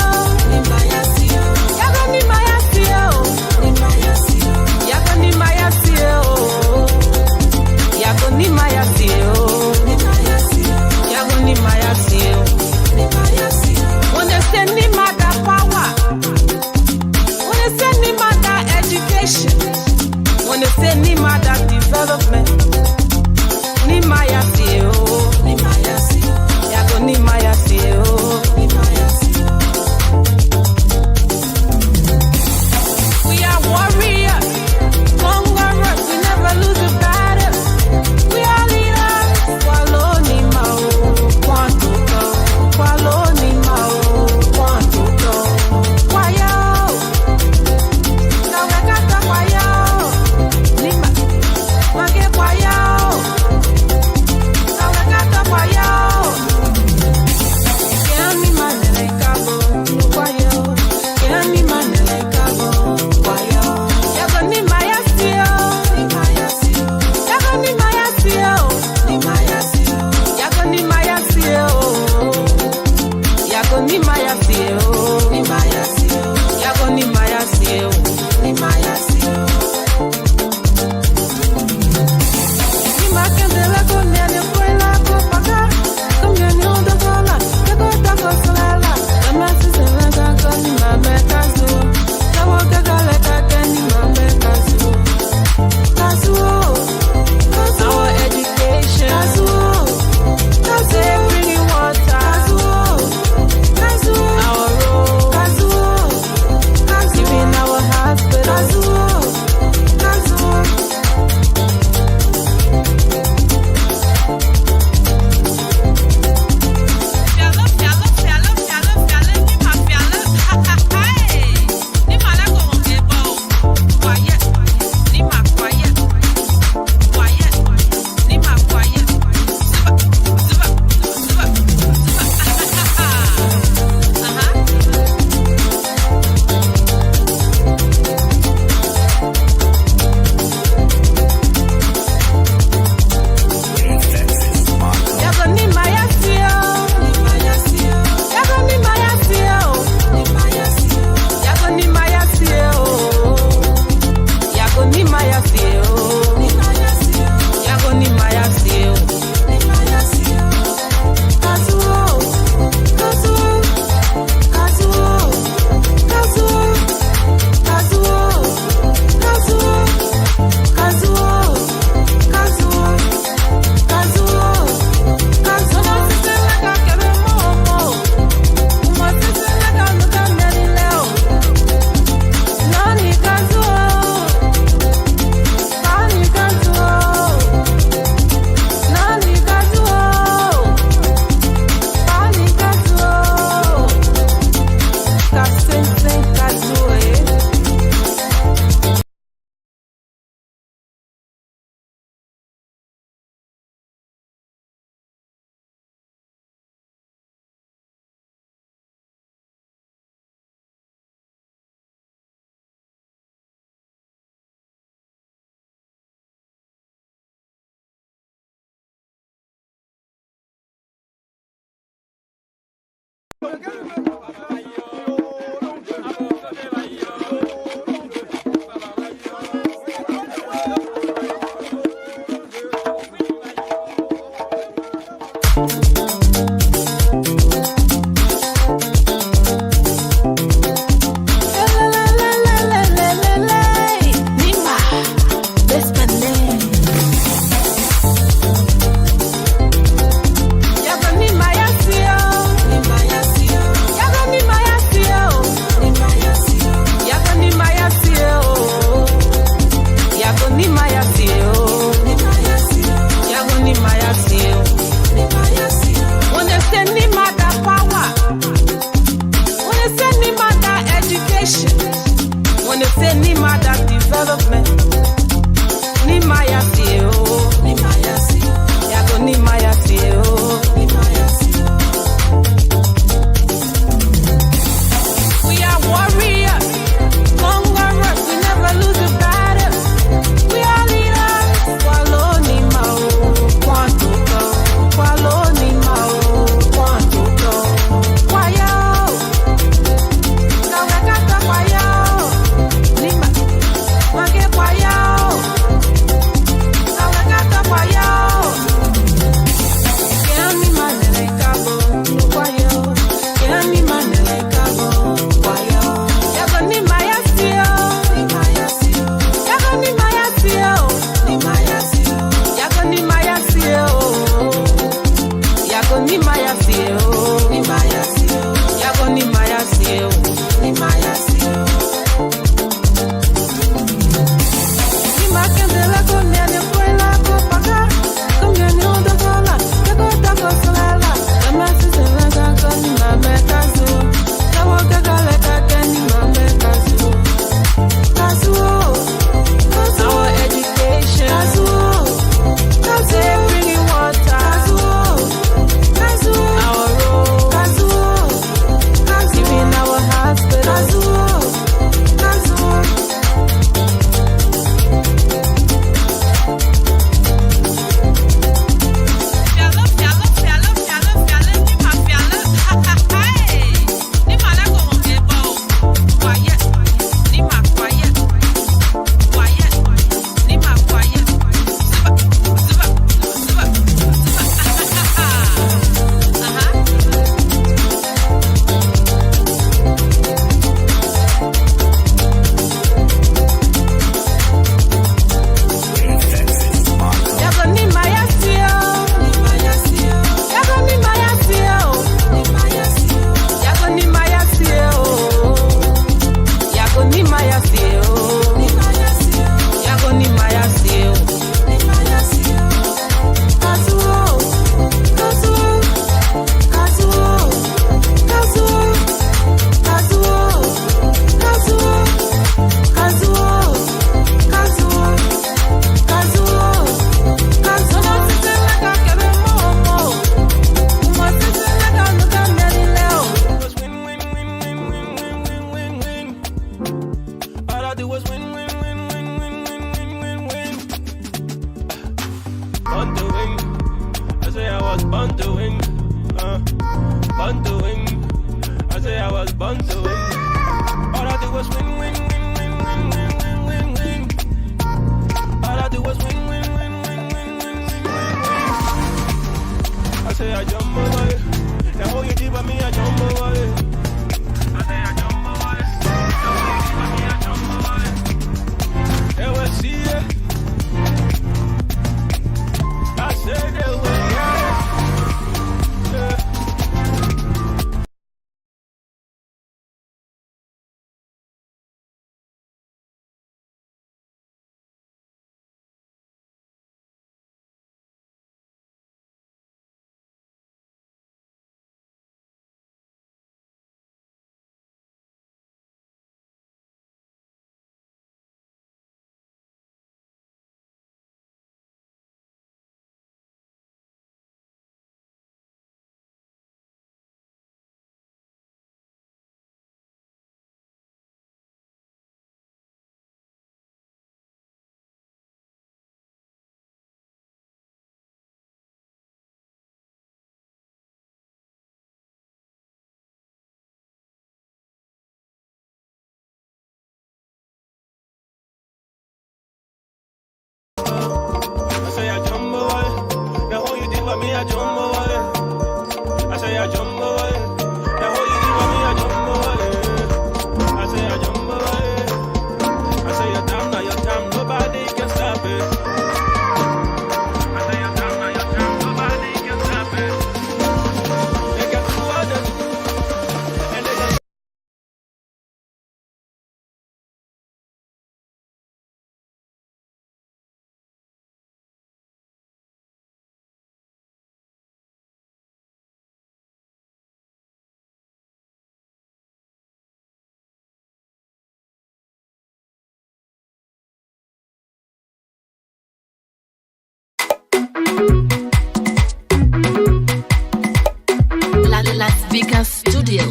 Lrtn Studio.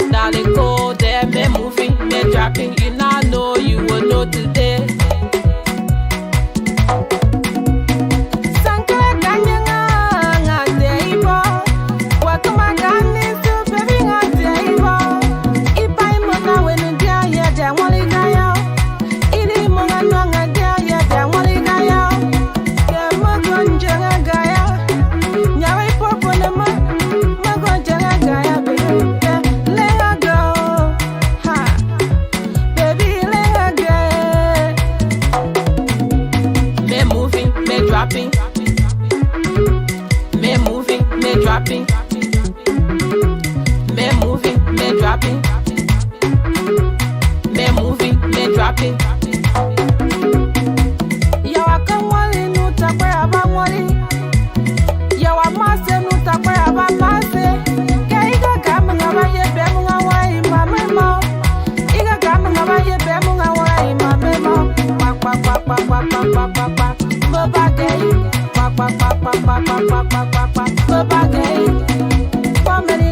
Darling, go there, me moving, me dropping. You now know, you will know today. Me moving, me dropping. Me moving, me dropping. Me moving, me dropping. Yo, I come wali no takwe aba wali. Yo, I must no takwe aba mase. Iga gam ngaba ye be munga wai mama mo. Iga gam ngaba ye be munga wai mama mo. Quack quack quack quack quack quack quack quack. Go back again. Quack quack quack quack quack quack quack quack quack. Go back again. Family.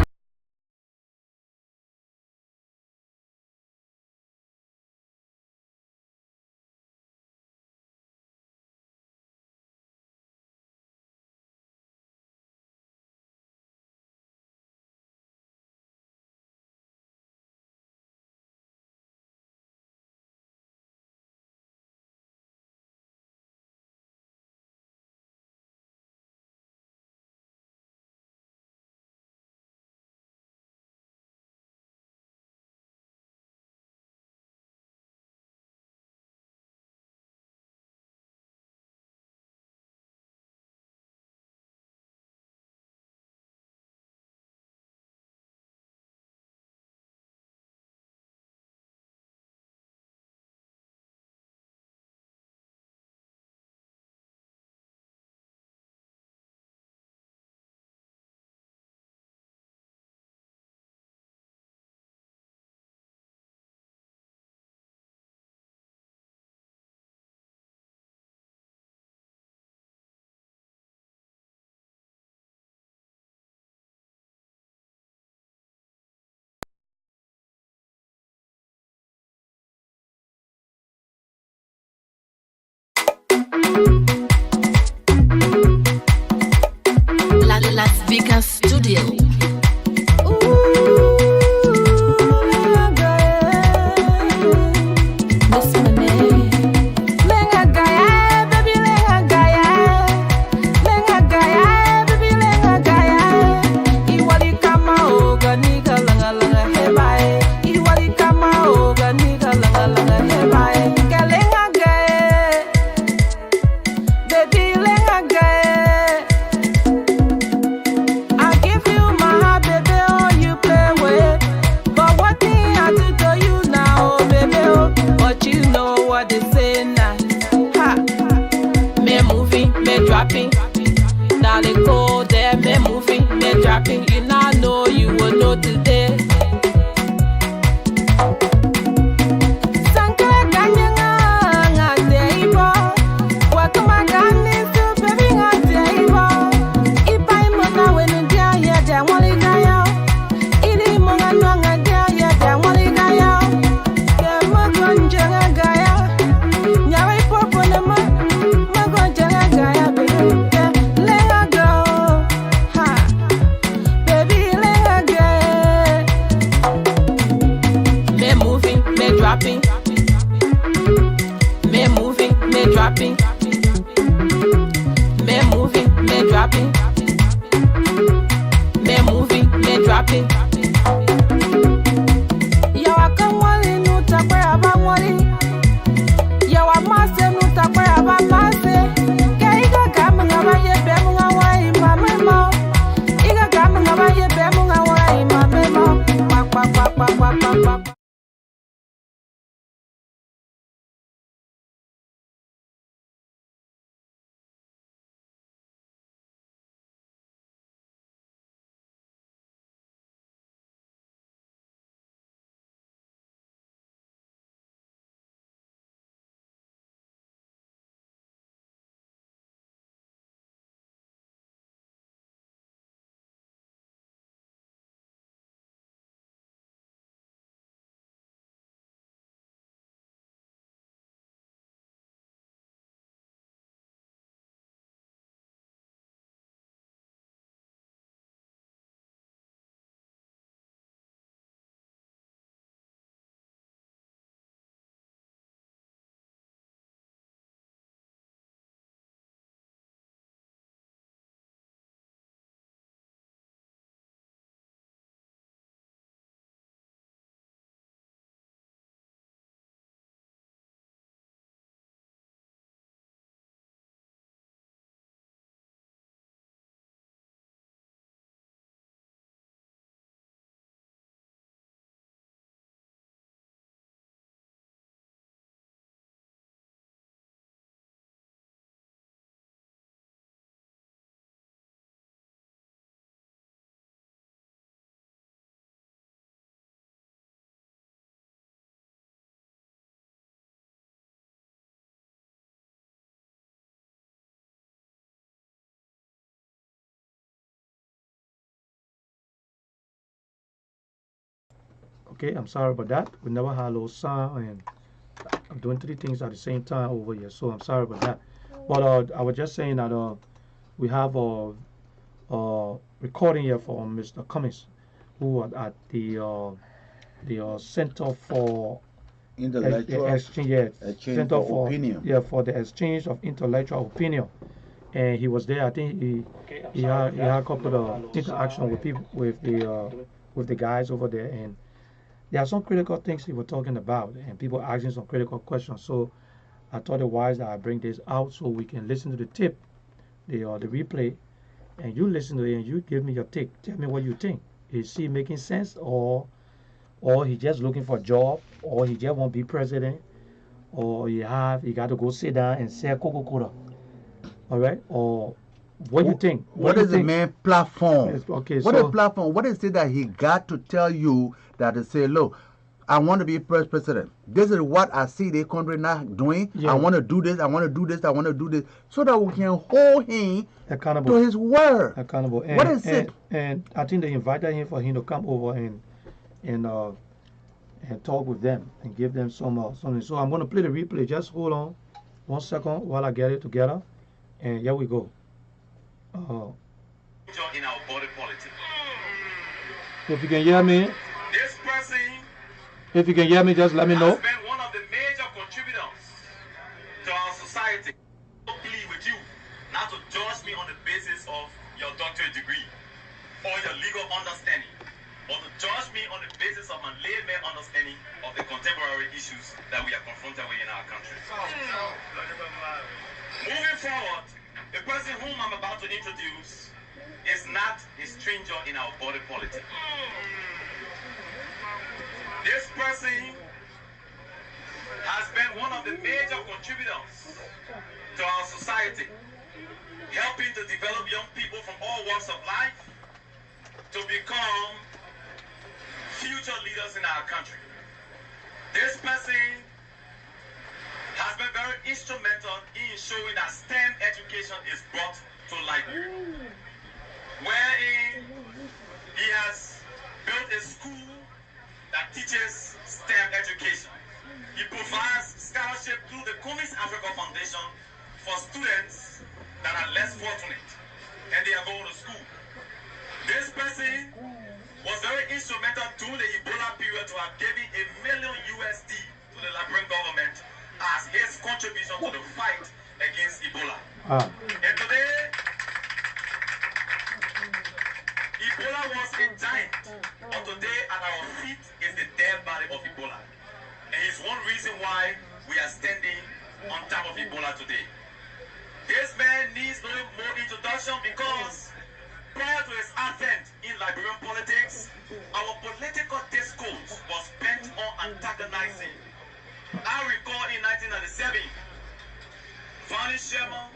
Lrtn Studio. Darling, go there, me moving, me dropping. You now know, you will know today. Me moving, me dropping. Me moving, me dropping. Me moving. trapping. Yawa kamwali nuta kwe abamwali. Yawa mase nuta kwe abamase. Kaiga kama ngabaye bemu ngawai mamema. Iga kama ngabaye bemu ngawai mamema. Kwak kwak kwak kwak kwak kwak kwak. Okay, I'm sorry about that. We never had a little sound, and I'm doing three things at the same time over here, so I'm sorry about that. But I was just saying that we have a recording here from Mr. Cummings, who was at the Center for Intellectual Exchange, yeah, exchange Center for opinion. yeah, for the exchange of intellectual opinion, and he was there. I think he had a couple of interaction with people with the guys over there, and there are some critical things he was talking about, and people asking some critical questions. So I thought it wise that I bring this out so we can listen to the tip, the replay, and you listen to it and you give me your take. Tell me what you think. Is he making sense, or he just looking for a job, or he just want to be president, or he got to go sit down and sell Coca-Cola. All right, or what you think? What is the main platform? Yes, okay, What is so the platform? What is it that he got to tell you that to say, look, I want to be president. This is what I see the country not doing. Yeah. I want to do this. I want to do this. I want to do this, so that we can hold him accountable to his word. accountable. And, What is it? And I think they invited him for him to come over and talk with them and give them something. So I'm going to play the replay. Just hold on 1 second while I get it together, and here we go. In our body politic. If you can hear me, This person if you can hear me, just let me know. has been one of the major contributors to our society. I plead with you not to judge me on the basis of your doctorate degree or your legal understanding, but to judge me on the basis of my layman understanding of the contemporary issues that we are confronted with in our country. Moving forward, the person whom I'm about to introduce is not a stranger in our body politic. This person has been one of the major contributors to our society, helping to develop young people from all walks of life to become future leaders in our country. This person has been very instrumental in ensuring that STEM education is brought to light, wherein he has built a school that teaches STEM education. He provides scholarship through the Cummings Africa Foundation for students that are less fortunate and they are going to school. This person was very instrumental during the Ebola period to have given $1 million to the Lrtn government as his contribution to the fight against Ebola. And today, he Ebola was a giant, but today at our feet is the dead body of Ebola. And it's one reason why we are standing on top of Ebola today. This man needs no more introduction because prior to his advent in Liberian politics, our political discourse was bent on antagonizing. I recall in 1997, Founding Chairman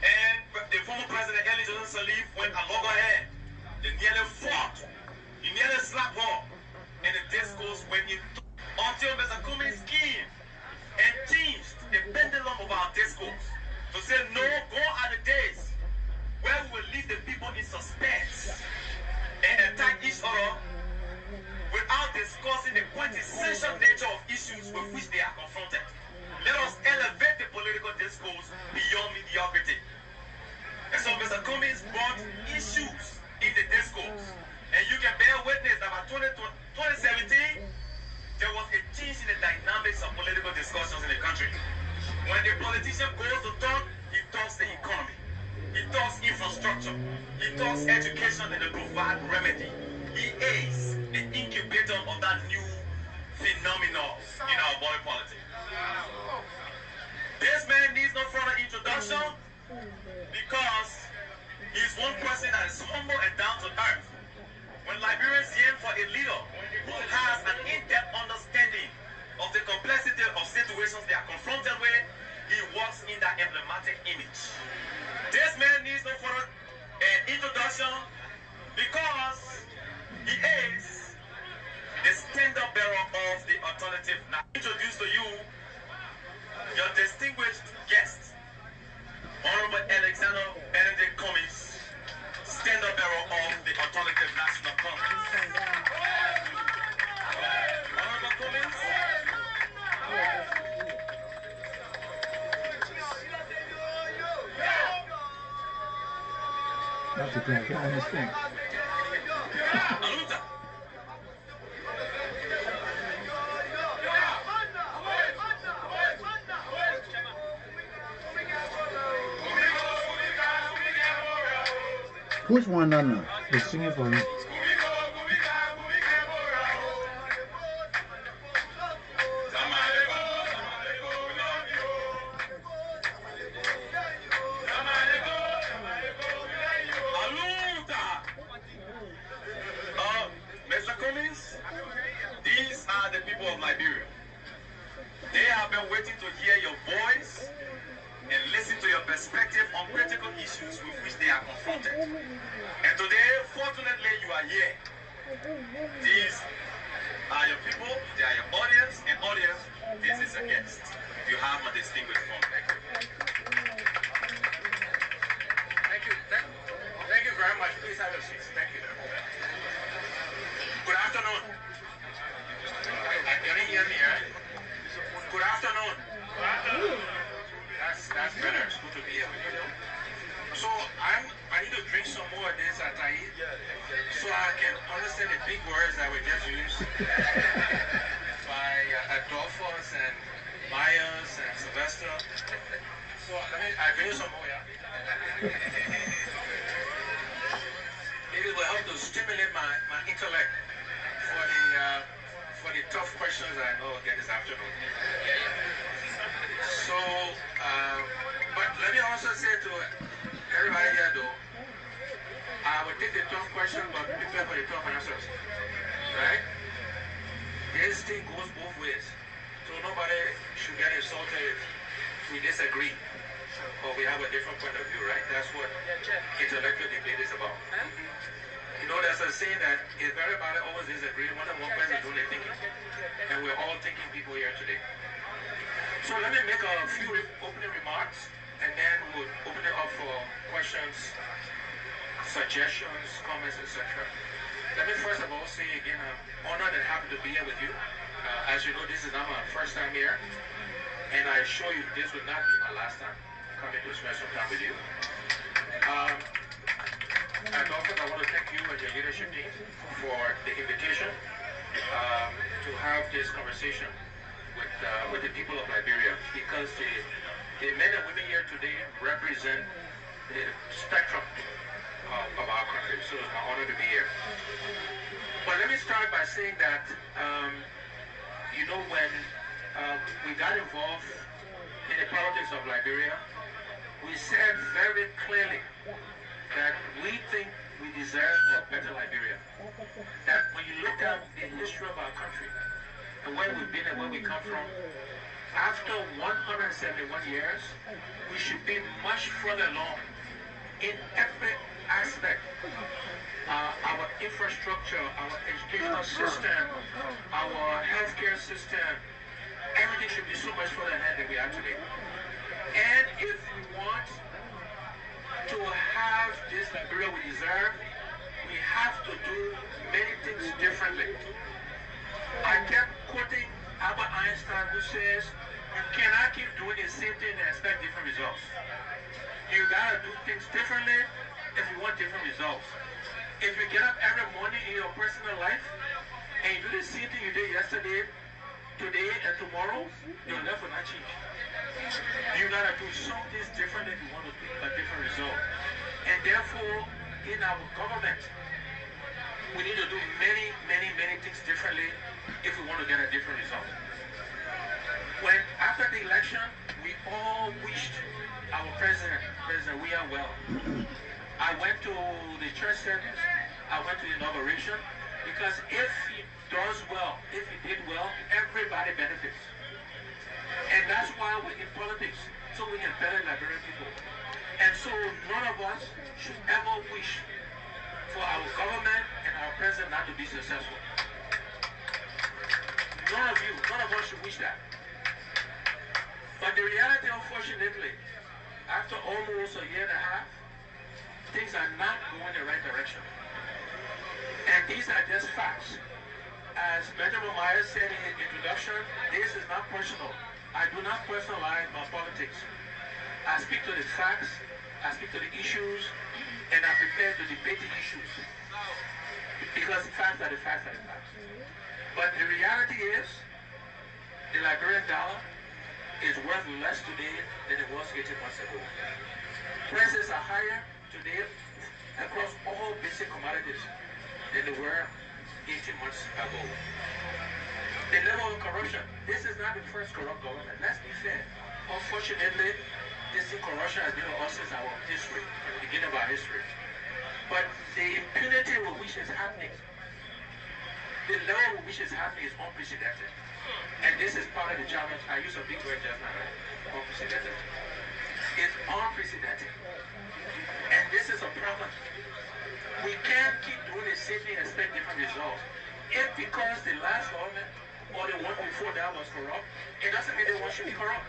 and the former president Lrtn Salif went a loggerhead. They nearly fought. He nearly slapped her. And the discourse went in until Mr. Cummings came and changed the pendulum of our discourse to say, no, go are the days where we will leave the people in suspense and attack each other without discussing the quintessential nature of issues with which they are confronted. Let us elevate the political discourse beyond mediocrity. And so Mr. Cummings brought issues in the discourse. And you can bear witness that by 2017, there was a change in the dynamics of political discussions in the country. When the politician goes to talk, he talks the economy. He talks infrastructure. He talks education and the provide remedy. He is the incubator of that new phenomenon in our body politic. This man needs no further introduction because he's one person that is humble and down to earth. When Liberians yearn for a leader who has an in-depth understanding of the complexity of situations they are confronted with, he walks in that emblematic image. This man needs no further introduction because he is the standard bearer of the alternative. Now, introduce to you your distinguished guest, Honorable Alexander Benedict Cummings, standard bearer of the Alternative National Congress. Honorable Cummings. That's the thing, I can't understand. Aluta. Which one now? They're singing for me. Mr. Cummings, these are the people of Liberia. They have been waiting to hear your voice and listen to your perspective on critical issues with which they are confronted. And today, fortunately, you are here. These are your people, they are your audience, and audience, this is a guest. You have my distinguished form. Thank you. Thank you very much. Please have your seats. Thank you. Good afternoon. Can you hear me, right? Good afternoon. That's better. It's good to be here with you. So I need to drink some more of this Atai so I can understand the big words that were just used by Adolphus and Myers and Sylvester. So I drink some more, yeah? It will help to stimulate my intellect for the tough questions I know get this afternoon. So, but let me also say to everybody here though, I will take the tough questions but prepare for the tough answers. Right? This thing goes both ways. So nobody should get insulted if we disagree or we have a different point of view, right? That's what intellectual debate is about. You know, there's a saying that if everybody always disagrees, one person doing the thinking. And we're all thinking people here today. So let me make a few opening remarks, and then we'll open it up for questions, suggestions, comments, etc. Let me first of all say again, I'm honored and happy to be here with you. As you know, this is not my first time here, and I assure you this will not be my last time coming to spend some time with you. And also, I want to thank you and your leadership team for the invitation to have this conversation with the people of Liberia, because the men and women here today represent the spectrum of our country. So it's my honor to be here. But let me start by saying that, when we got involved in the politics of Liberia, we said very clearly that we think we deserve a better Liberia. That when you look at the history of our country, and where we've been and where we come from, after 171 years, we should be much further along in every aspect. Our infrastructure, our educational system, our healthcare system, everything should be so much further ahead than we are today. And if we want to have this Liberia we deserve, we have to do many things differently. I kept quoting Albert Einstein, who says, you cannot keep doing the same thing and expect different results. You gotta do things differently if you want different results. If you get up every morning in your personal life and you do the same thing you did yesterday, today, and tomorrow, your life will not change. You gotta do some things different if you want a different result. And therefore, in our government, we need to do many, many, many things differently if we want to get a different result. When after the election, we all wished our President William well. I went to the church service, I went to the inauguration, because if he does well, if he did well, everybody benefits. And that's why we're in politics, so we can better Liberian people. And so none of us should ever wish for our government and our president not to be successful. None of us should wish that. But the reality, unfortunately, after almost a year and a half, things are not going the right direction. And these are just facts. As Benjamin Myers said in his introduction, this is not personal. I do not personalize my politics. I speak to the facts, I speak to the issues, and I prepare to debate the issues. Because the facts are the facts are the facts. But the reality is, the Liberian dollar is worth less today than it was 18 months ago. Prices are higher today across all basic commodities than they were 18 months ago. The level of corruption, this is not the first corrupt government. Let's be fair. Unfortunately, this corruption has been with us since our history, from the beginning of our history. But the impunity with which is happening, the level with which is happening is unprecedented. And this is part of the challenge. I use a big word just now, right? Unprecedented. It's unprecedented. And this is a problem. We can't keep doing the same thing and expect different results. If because the last government or the one before that was corrupt, it doesn't mean the one should be corrupt.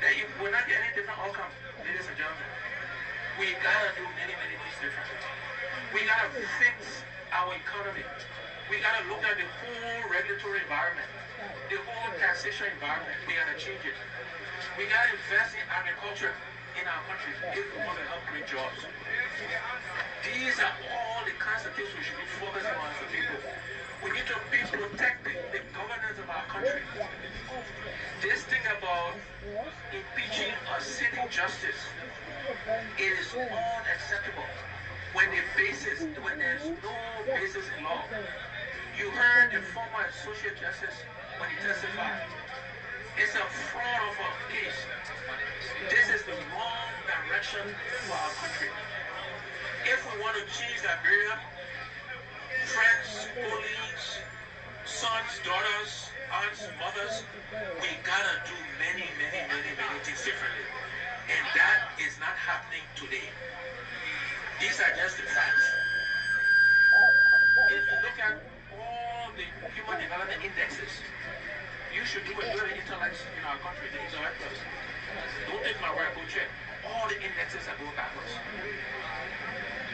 Then if we're not getting any different outcome, ladies and gentlemen, we gotta do many, many things differently. We gotta fix our economy. We gotta look at the whole regulatory environment, the whole taxation environment. We gotta change it. We gotta invest in agriculture in our country if we want to help create jobs. These are all the kinds of things we should be focusing on as a people. We need to be protecting the governance of our country. This thing about impeaching a sitting justice, it is unacceptable when there's no basis in law. You heard the former Associate Justice when he testified. It's a fraud of a case. This is the wrong direction for our country. If we want to change Liberia, friends, colleagues, sons, daughters, aunts, mothers, we gotta do many, many, many, many things differently. And that is not happening today. These are just the facts. If you look at all the human development indexes, you should do it with the intellects in our country, the intellectuals. Don't take my word, go check. All the indexes are going backwards.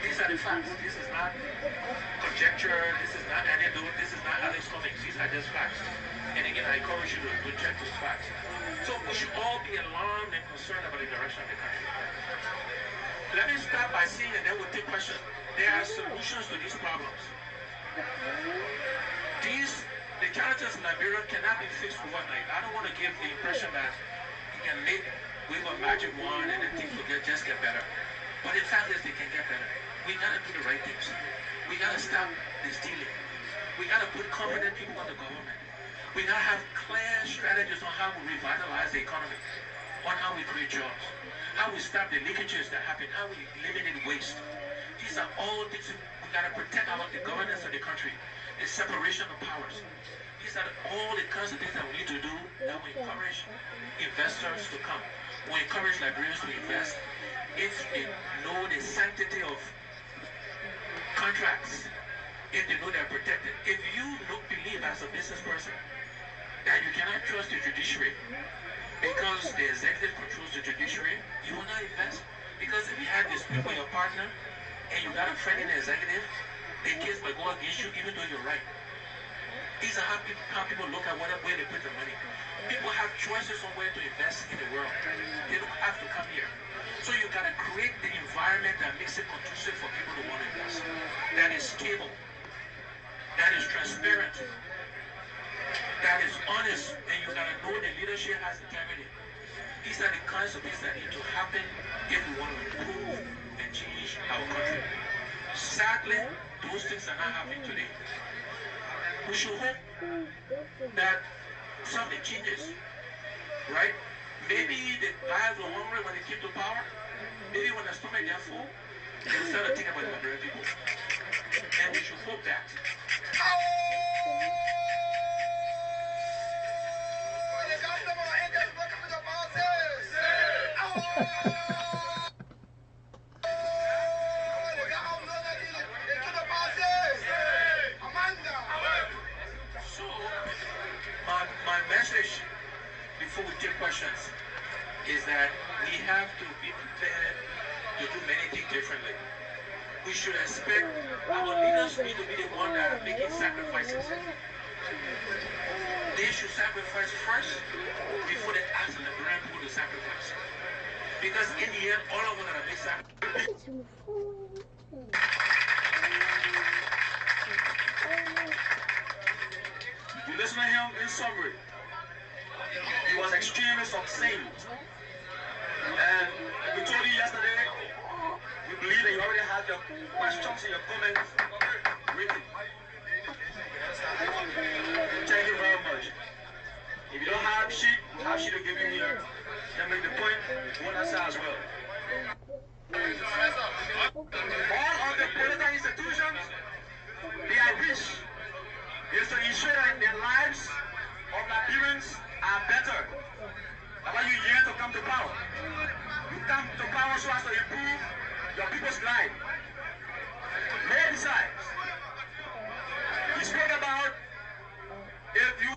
These are the facts. This is not conjecture. This is not anecdote. This is not Alex Cummings. These are just facts. And again, I encourage you to check those facts. So we should all be alarmed and concerned about the direction of the country. Let me start by saying, and then we'll take questions. There are solutions to these problems. The challenges in Liberia cannot be fixed overnight. I don't want to give the impression that you can wave a magic wand and then things will just get better. But the fact is they can get better. We gotta do the right things. We gotta stop the stealing. We gotta put competent people on the government. We gotta have clear strategies on how we revitalize the economy, on how we create jobs, how we stop the leakages that happen, how we eliminate waste. These are all things we gotta protect the governance of the country, the separation of powers. These are all the kinds of things that we need to do that will encourage investors to come. We encourage Liberians to invest if they know the sanctity of contracts, if they know they're protected. If you don't believe as a business person that you cannot trust the judiciary because the executive controls the judiciary, you will not invest. Because if you have this people, your partner, and you got a friend in the executive, the case might go against you even though you're right. These are how people look at where they put their money. People have choices on where to invest in the world. They don't have to come here. So you gotta create the environment that makes it conducive for people to want to invest. That is stable. That is transparent. That is honest. And you gotta know the leadership has integrity. These are the kinds of things that need to happen if we want to improve and change our country. Sadly, those things are not happening today. We should hope that something changes, right? Maybe the guys were hungry when they came to power. Maybe when the stomach got full, they started thinking about the Liberian people. And we should hope that. So, my message before we take questions is that we have to be prepared to do many things differently. We should expect our leaders need to be the ones that are making sacrifices. They should sacrifice first before they ask the Liberian people to sacrifice. Because in the end, all of us are make sacrifices. You listen to him in summary. He was extremely succinct. And we told you yesterday, we believe that you already had your questions and your comments written. Thank you very much. If you don't have sheet, we have sheet to give you here. Then make the point, one answer as well. All of the political institutions, their wish is to ensure that the lives of Liberians are better. That's why you yearn to come to power. You come to power so as to improve your people's life. More besides, you spoke about if you...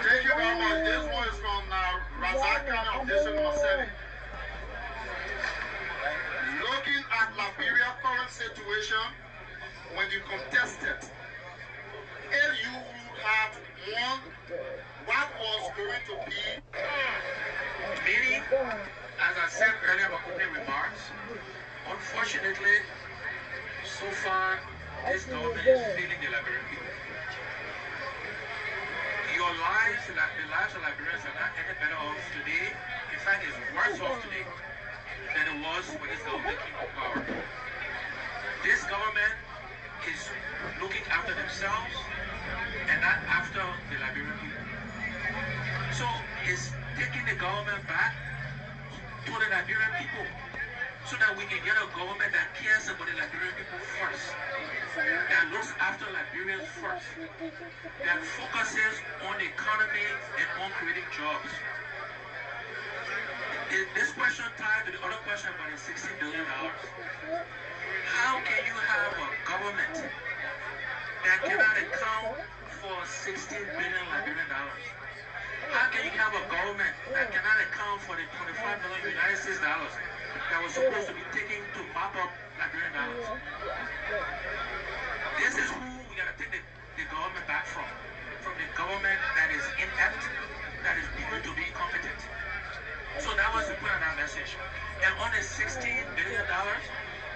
Thank you very much. This one is from Razak County of District number 7. Looking at Liberia's current situation, when you contested, if you had won, what was going to be? Meaning, as I said earlier in my opening remarks, unfortunately, so far, this government is failing the Liberian people. Your lives, the lives of Liberians are not any better off today. In fact, it's worse off today than it was when this government came to power. This government is looking after themselves and not after the Liberian people. So it's taking the government back to the Liberian people so that we can get a government that cares about the Liberian people first, that looks after Liberians first, that focuses on the economy and on creating jobs. This question tied to the other question about the $16 billion. How can you have a government that cannot account for $16 billion Liberian dollars? How can you have a government that cannot account for the $25 million United States dollars that was supposed to be taken to mop up Liberian dollars? This is who we gotta take the government back from the government that is inept, that is proven to be incompetent. So that was the point of that message. And on the $16 billion,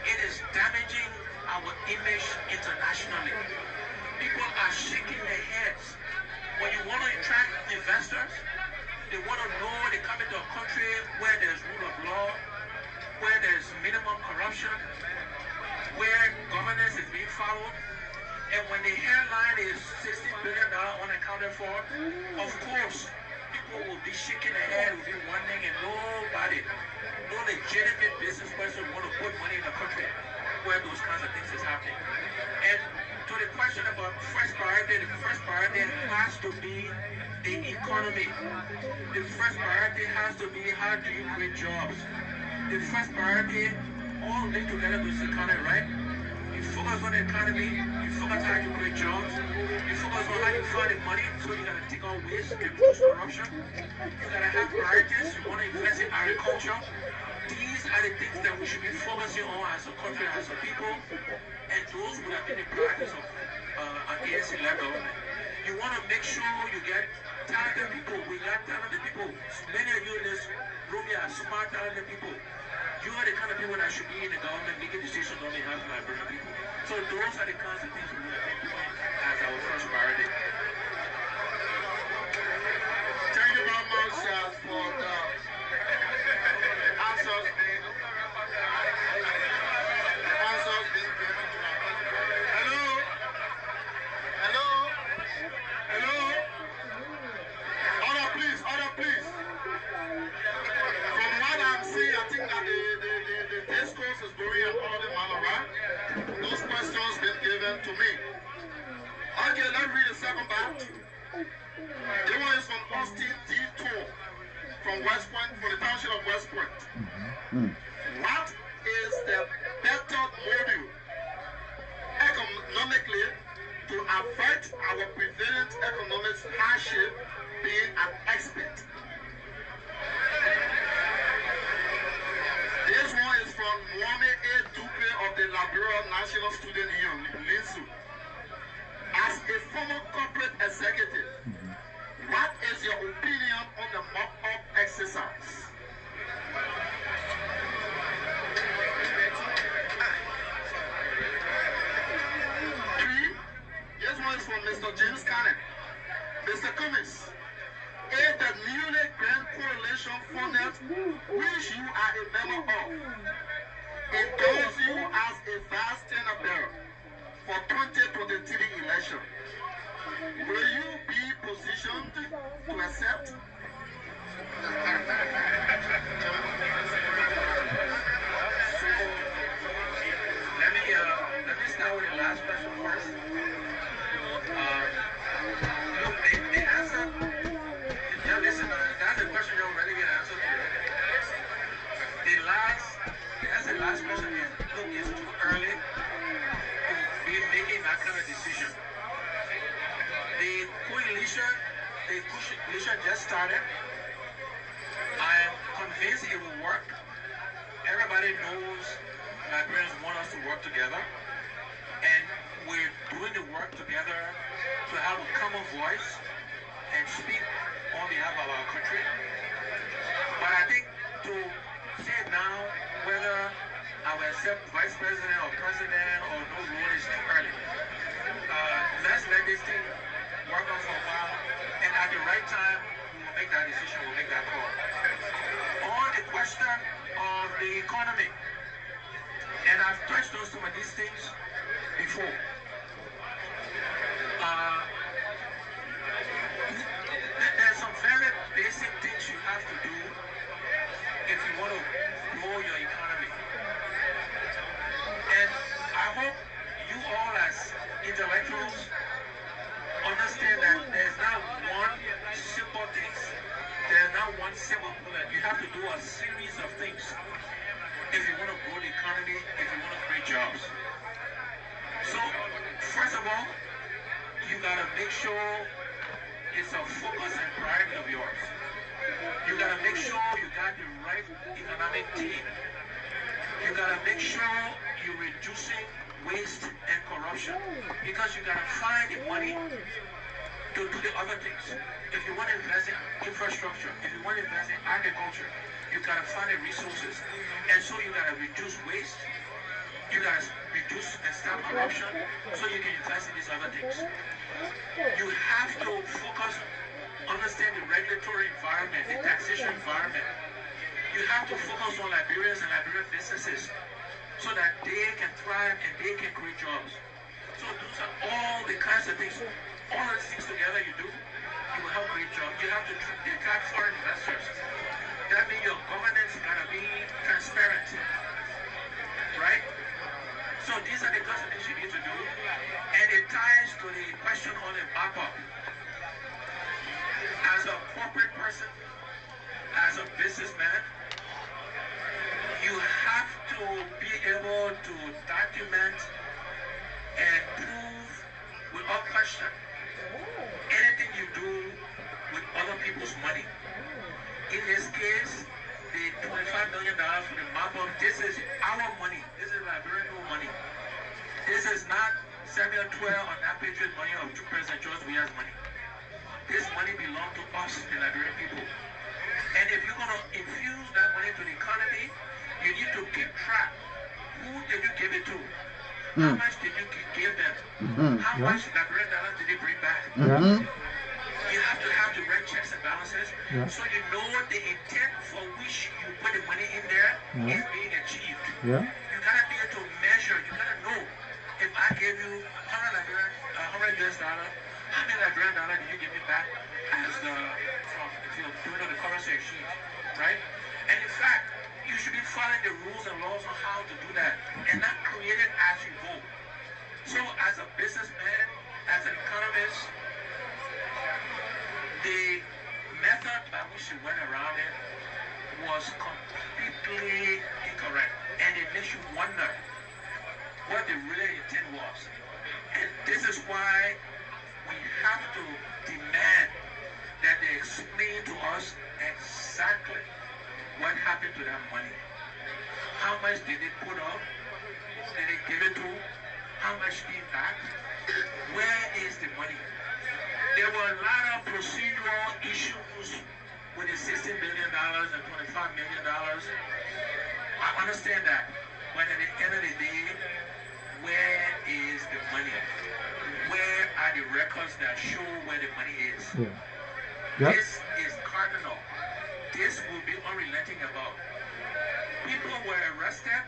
it is damaging our image internationally. People are shaking their heads. When you want to attract investors, They want to know they come into a country where there's rule of law, where there's minimum corruption, where governance is being followed. And when the headline is $60 billion unaccounted for, of course, people will be shaking their head, will be wondering, and nobody, no legitimate business person want to put money in the country where those kinds of things is happening. And to the question about first priority, the first priority has to be the economy. The first priority has to be how do you create jobs. The first priority all linked together with the economy, right? You focus on the economy, you focus on how you create jobs, you focus on how you find the money, so you gotta take out waste, reduce corruption, you gotta have priorities, you wanna invest in agriculture. These are the things that we should be focusing on as a country, as a people, and those would have been the priorities of an ANC-led government. You wanna make sure you get talented people. We got talented people. Many of you in this room here are smart, talented people. You are the kind of people that should be in the government making decisions on behalf of Liberian people. So those are the kinds of things we have been doing as our first priority. Thank you very much for the answers being given to our Hello? Hello? Hello? Order please, order please. From what I'm seeing, I think that the discourse is going in all the manner, right? Those questions been given to me. Okay, let's read the second part. The one is from Austin D. Tour from West Point, for the township of West Point. What is the better model economically to avoid our prevalent economic hardship being an expert? This one is from Mohamed A. Dupe of the Liberia National Student Union, LINSU. As a former corporate executive, what is your opinion on the mock-up exercise? Three, this one is from Mr. James Cannon. Mr. Cummings, is the newly Grand Coalition funded, which you are a member of, endorse you as a vice tenor bearer for 2023 election. Will you be positioned to accept? Let me start with the last question first. Look, the answer, yeah, listen, that's a question you already get answered to. The last question is, look, it's too early to be making that kind of decision. The coalition just started. I am convinced it will work. Everybody knows Liberians want us to work together, and we're doing the work together to have a common voice and speak on behalf of our country. But I think to say now whether I will accept vice president or president or no role is too early. Let's let this thing work on for a while, and at the right time, we will make that decision, we'll make that call. On the question of the economy, and I've touched on some of these things before. There's some very basic things you have to do if you want to grow your economy. And I hope you all as intellectuals understand that there's not one simple thing. There's not one simple bullet. You have to do a series of things if you want to grow the economy, if you want to create jobs. So, first of all, you gotta make sure it's a focus and priority of yours. You gotta make sure you got the right economic team. You gotta make sure you're reducing waste and corruption, because you gotta find the money to do the other things. If you want to invest in infrastructure, if you want to invest in agriculture, you gotta find the resources. And so you gotta reduce waste, you gotta reduce and stop corruption, so you can invest in these other things. You have to focus, understand the regular regulatory environment, the taxation environment. You have to focus on Liberians and Liberian businesses so that they can thrive and they can create jobs. So those are all the kinds of things. All of these things together you do, you will help create jobs. You have to attract foreign investors. That means your governance is gotta be transparent, right? So these are the kinds of things you need to do, and it ties to the question on the map-up. As a corporate person, as a businessman, you have to be able to document and prove without question anything you do with other people's money. In this case, the $25 million for the map-up, this is our money. This is Liberian money. This is not Samuel 12 or not Patriot money or President George Weah's money. This money belongs to us, the Liberian people. And if you're going to infuse that money to the economy, you need to keep track. Who did you give it to? How much did you give them? How much Liberian dollars did they bring back? You have to have the right checks and balances so you know the intent for which you put the money in there is being achieved. You gotta be able to measure, you gotta know if I gave you $100 US, how many Liberian dollars did you give me back as if you're doing the currency exchange, right? And in fact, you should be following the rules and laws on how to do that and not create it as you go. So as a businessman, as an economist, the method by which you went around it was completely incorrect, and it makes you wonder what the real intent was. And this is why we have to demand that they explain to us exactly what happened to that money. How much did they put up? Did they give it to? How much came back? Where is the money? There were a lot of procedural issues with the $16 billion and $25 million. I understand that. But at the end of the day, where is the money? Where are the records that show where the money is? This is cardinal. This will be unrelenting about. People were arrested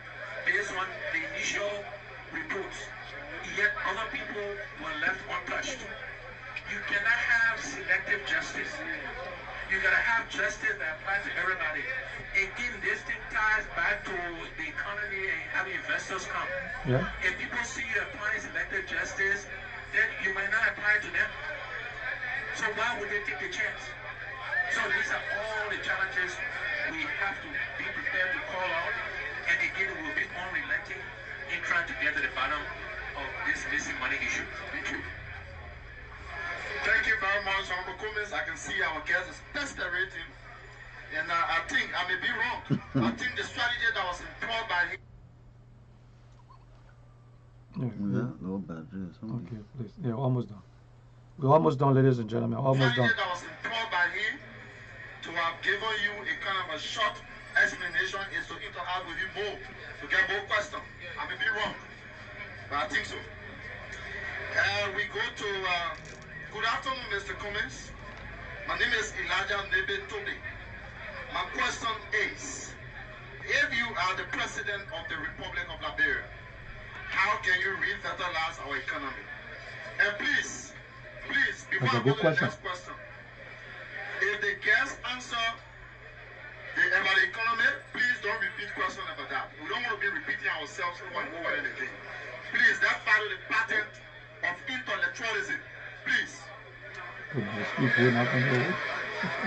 based on the initial reports, yet other people were left untouched. You cannot have selective justice. You gotta have justice that applies to everybody. Again, this thing ties back to the economy and having investors come. If people see you applying selective justice, then you might not apply to them. So why would they take the chance? So these are all the challenges we have to be prepared to call out. And again, we'll be unrelenting in trying to get to the bottom of this missing money issue. Thank you. Thank you very much, Honorable Cummins. I can see our guest is pesterating, and I think I may be wrong. I think the strategy that was employed by him. Okay, please. Yeah, almost done. We're almost done, ladies and gentlemen. Almost done. That was employed by him to have given you a kind of a short explanation is to interact with you more, to get more questions. I may be wrong, but I think so. We go to. Good afternoon, Mr. Cummins. My name is Elijah Nebe Tobi. My question is, if you are the president of the Republic of Liberia, how can you revitalize our economy? And please, before I go to the next question, if the guest answer about the economy, please don't repeat questions about that. We don't want to be repeating ourselves over and over and again. Please, that follow the pattern of intellectualism. Please.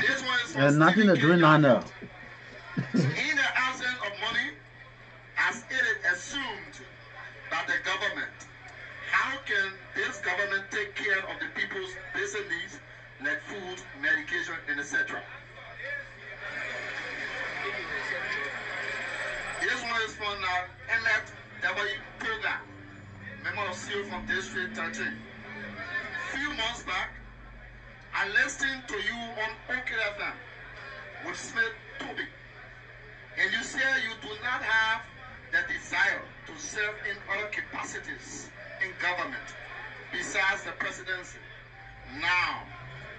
This one is There's nothing to do now. in the absence of money, as it is assumed by the government, how can this government take care of the people's basic needs like food, medication, and etc.? This one is from MFW program, member of CEO from District 13. Few months back, I listened to you on OKFM with Smith Toby, and you say you do not have the desire to serve in other capacities in government besides the presidency. Now,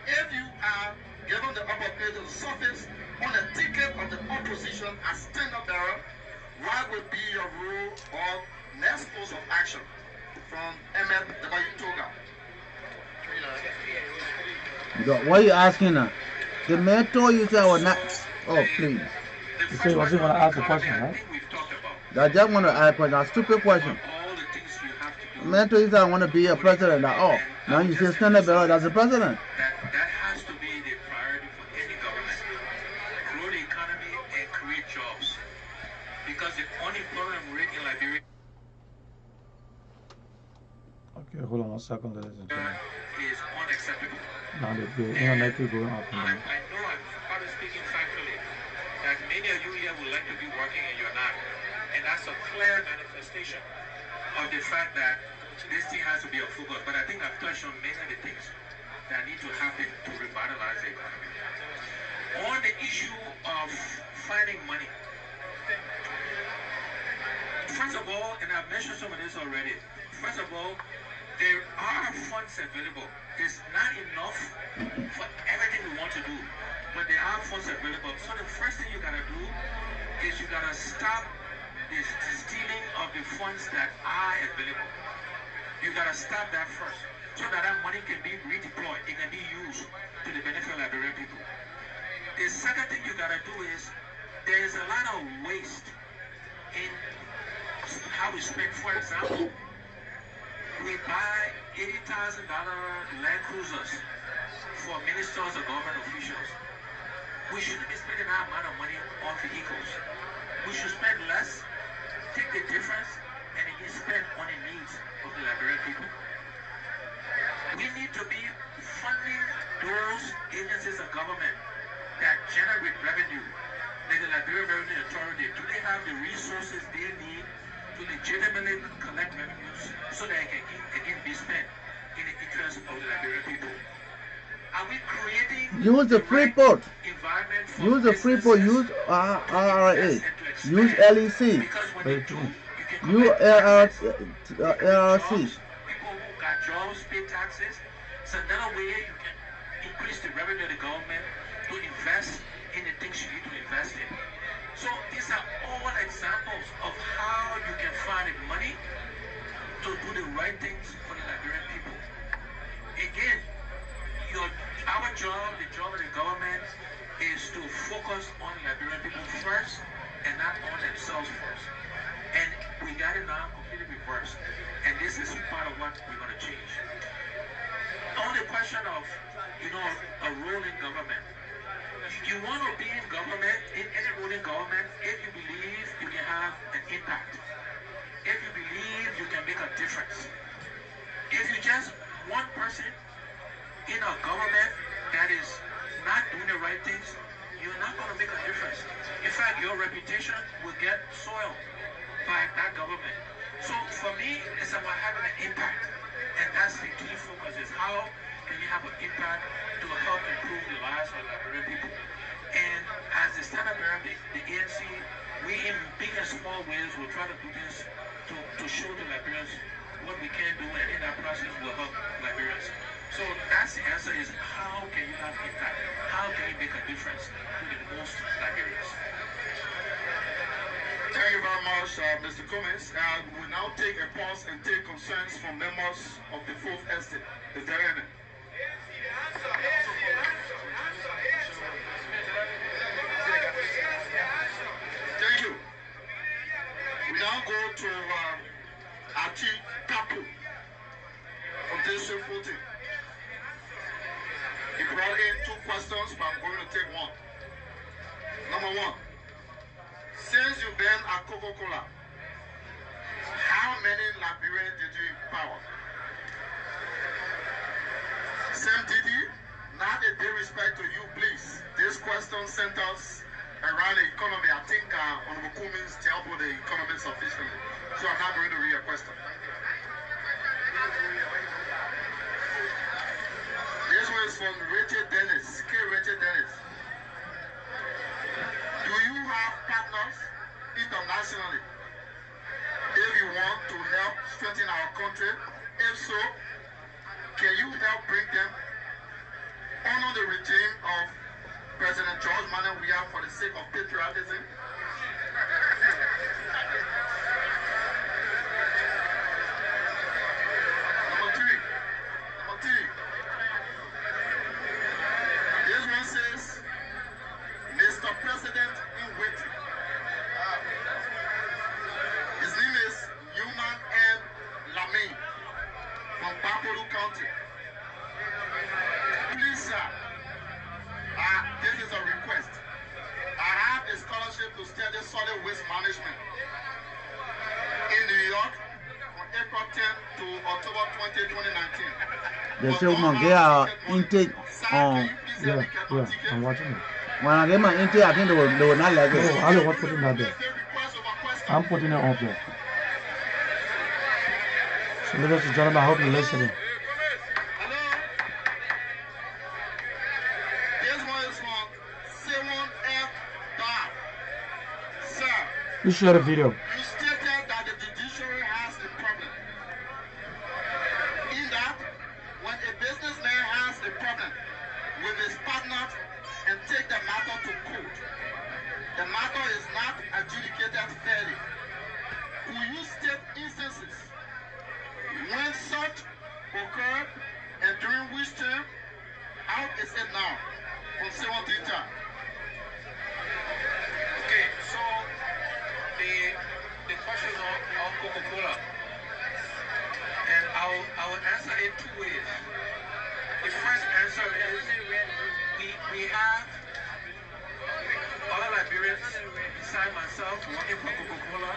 if you are given the opportunity to surface on a ticket of the opposition as standard bearer, what would be your role or next course of action from MFW Toga? What are you asking now? The man told you that I was not. Oh, please. You say, was he going to ask a question, right? I just want to ask a question, a stupid question. The man told you that I want to be a president. Oh, now you say stand up as a president. That has to be the priority for any government. Grow the economy and create jobs. Because the unemployment rate in Liberia Okay, hold on 1 second, ladies and gentlemen. is unacceptable. Now the internet keep going up and down. I know I'm probably speaking factually that many of you here would like to be working and you're not. And that's a clear manifestation of the fact that this thing has to be a focus. But I think I've touched on many of the things that need to happen to revitalize the economy. On the issue of finding money, first of all, and I've mentioned some of this already, first of all, there are funds available. It's not enough for everything we want to do, but there are funds available. So the first thing you gotta do is you gotta stop the stealing of the funds that are available. You gotta stop that first, so that that money can be redeployed. It can be used to the benefit of Liberian people. The second thing you gotta do is there is a lot of waste in how we spend. For example, we buy $80,000 Land Cruisers for ministers or government officials. We shouldn't be spending that amount of money on vehicles. We should spend less, take the difference, and again spend on the needs of the Liberian people. We need to be funding those agencies of government that generate revenue. Like the Liberian Revenue Authority, do they have the resources they need to legitimately collect revenues so that it can again be spent in the interest of the Liberian people? Are we creating Use the free port. environment for Use the free port. Use RRA. Use LEC. Because when they do, you can Use collect taxes, LRC. people who got jobs pay taxes. So another way you can increase the revenue of the government to invest in the things you need to invest in. So these are all examples of how you can find the money to do the right things for the Liberian people. Again, our job, the job of the government, is to focus on the Liberian people first and not on themselves first. And we got it now completely reversed. And this is part of what we're going to change. On the question of, a role in government. You want to be in government, in any role in government, if you believe you can have an impact. If you believe you can make a difference. If you just one person in a government that is not doing the right things, you're not going to make a difference. In fact, your reputation will get soiled by that government. So for me, it's about having an impact. And that's the key focus, is how can you have an impact to help improve the lives of Liberian people. And as the standard bearer, the ANC, we in big and small ways will try to do this to show the Liberians what we can do, and in that process will help Liberians. So that's the answer, is how can you have impact? How can you make a difference to the most Liberians? Thank you very much, Mr. Cummins. We'll now take a pause and take concerns from members of the Fourth Estate. Is there any? Thank you. We now go to Achi Tapu from District 14. He brought in 2 questions, but I'm going to take one. Number 1. Since you've been at Coca-Cola, how many Liberians did you empower? Sam Didi, not a disrespect to you, please. This question centers around the economy. I think Honorable Cummins dealt with the economy sufficiently, so I'm not going to read your question. This one is from Richard Dennis, K. Richard Dennis. Do you have partners internationally if you want to help strengthen our country? If so, can you help bring them honor the regime of President George Manuel Weah for the sake of patriotism. Number three. This one says, Mr. President in waiting. His name is Human M. Lame from Bapolu County. Please, sir, this is a request. I have a scholarship to study solid waste management in New York from April 10 to October 20, 2019. They say we must get our intake on. Yeah, I'm watching it. When I get my intake, I think they will not like it. Oh, I don't want putting that there. I'm putting it up there. So, ladies and gentlemen, I hope you're listening. This one is from Simon F. Dodd. Sir, You share the video. you stated that the judiciary has a problem. In that, when a businessman has a problem with his partner and take the matter to court, the matter is not adjudicated fairly. Could you state instances when such occurred and during which term? How is it now? From 17 time. Okay, so the question on Coca-Cola, and I will answer it two ways. The first answer is we have other Liberians beside myself working for Coca-Cola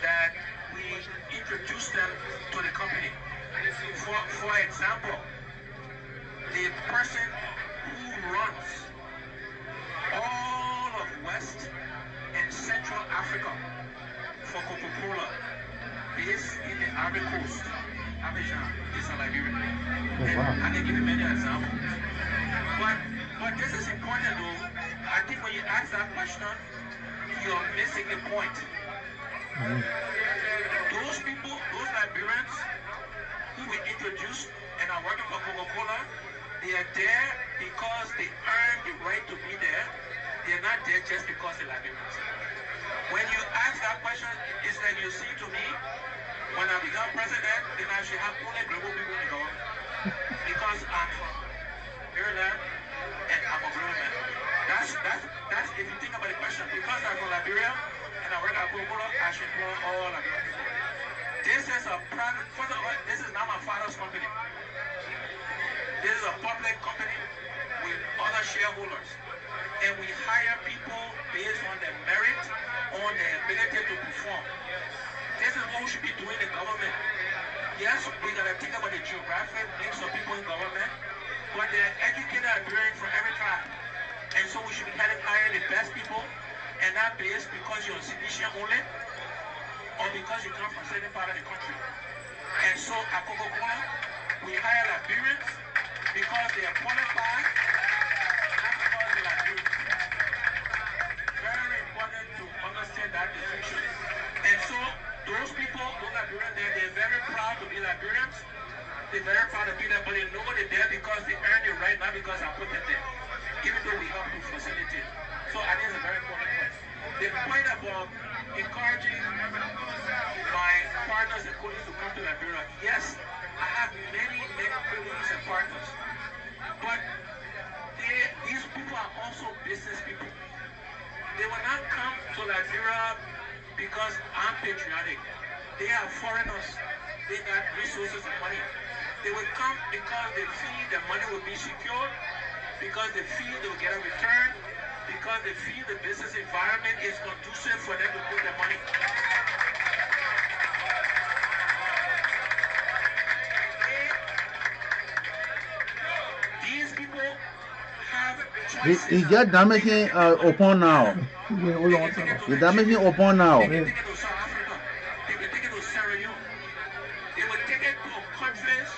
that we introduce them to the company. For example, the person who runs all of West and Central Africa for Coca-Cola based in the Ivory Coast, Abidjan, is a Liberian. Oh, And wow. I can give you many examples. But this is important though. I think when you ask that question, you're missing the point. Those people, those Liberians who we introduced and are working for Coca-Cola, they are there because they earned the right to be there. They are not there just because they're Liberians. When you ask that question, it's like you see to me, when I become president, then I should have only global people in the government. Because I'm from Maryland and I'm a global man. That's if you think about the question, because I'm from Liberia and I work at Coca-Cola, I should employ all Liberian people. This is a private, first of all, this is not my father's company. This is a public company with other shareholders. And we hire people based on their merit, on their ability to perform. This is what we should be doing in government. Yes, we gotta think about the geographic mix of people in government, but they're educated and brilliant from every tribe. And so we should be hiring the best people, and not based because you're a Tunisian only, or because you come from a certain part of the country. And so at Coca-Cola, we hire Liberians because they are qualified, not because they're Liberians. Very important to understand that distinction. And so those people, those Liberians, they're very proud to be Liberians. They're very proud to be there, but they know they're there because they earned it right, not because I put them there. Even though we help to facilitate. So I think it's a very important point. The point about encouraging my partners and colleagues to come to Liberia, yes, I have many colleagues and partners. But these people are also business people. They will not come to Liberia because I'm patriotic. They are foreigners. They got resources and money. They will come because they feel their money will be secure, because they feel they will get a return, because they feel the business environment is conducive for them to put their money. These people have choices. Is just damaging open now. Wait, hold on one second. Is damaging open now. They can take it to South Africa. They can take it to Sierra Leone. They will take it to countries,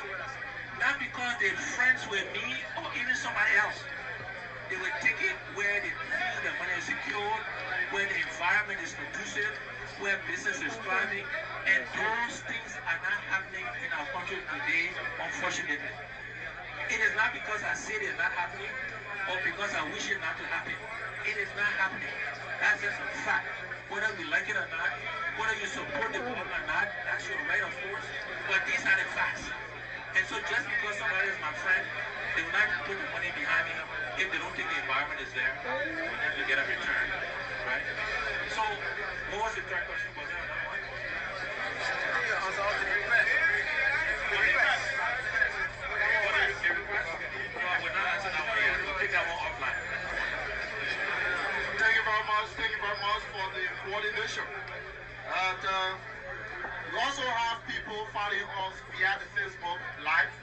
not because they're friends with me or even somebody else. They will take it where they feel the money is secure, where the environment is conducive, where business is thriving, and those things are not happening in our country today, unfortunately. It is not because I say it is not happening or because I wish it not to happen. It is not happening. That's just a fact. Whether we like it or not, whether you support the government or not, that's your right, of course. But these are the facts. And so just because somebody is my friend, they will not put the money behind me if they don't think the environment is there for them to get a return. Right? So, what was the third question? Was there another one? Thank you very much for the coordination. And we also have people following us via the Facebook Live.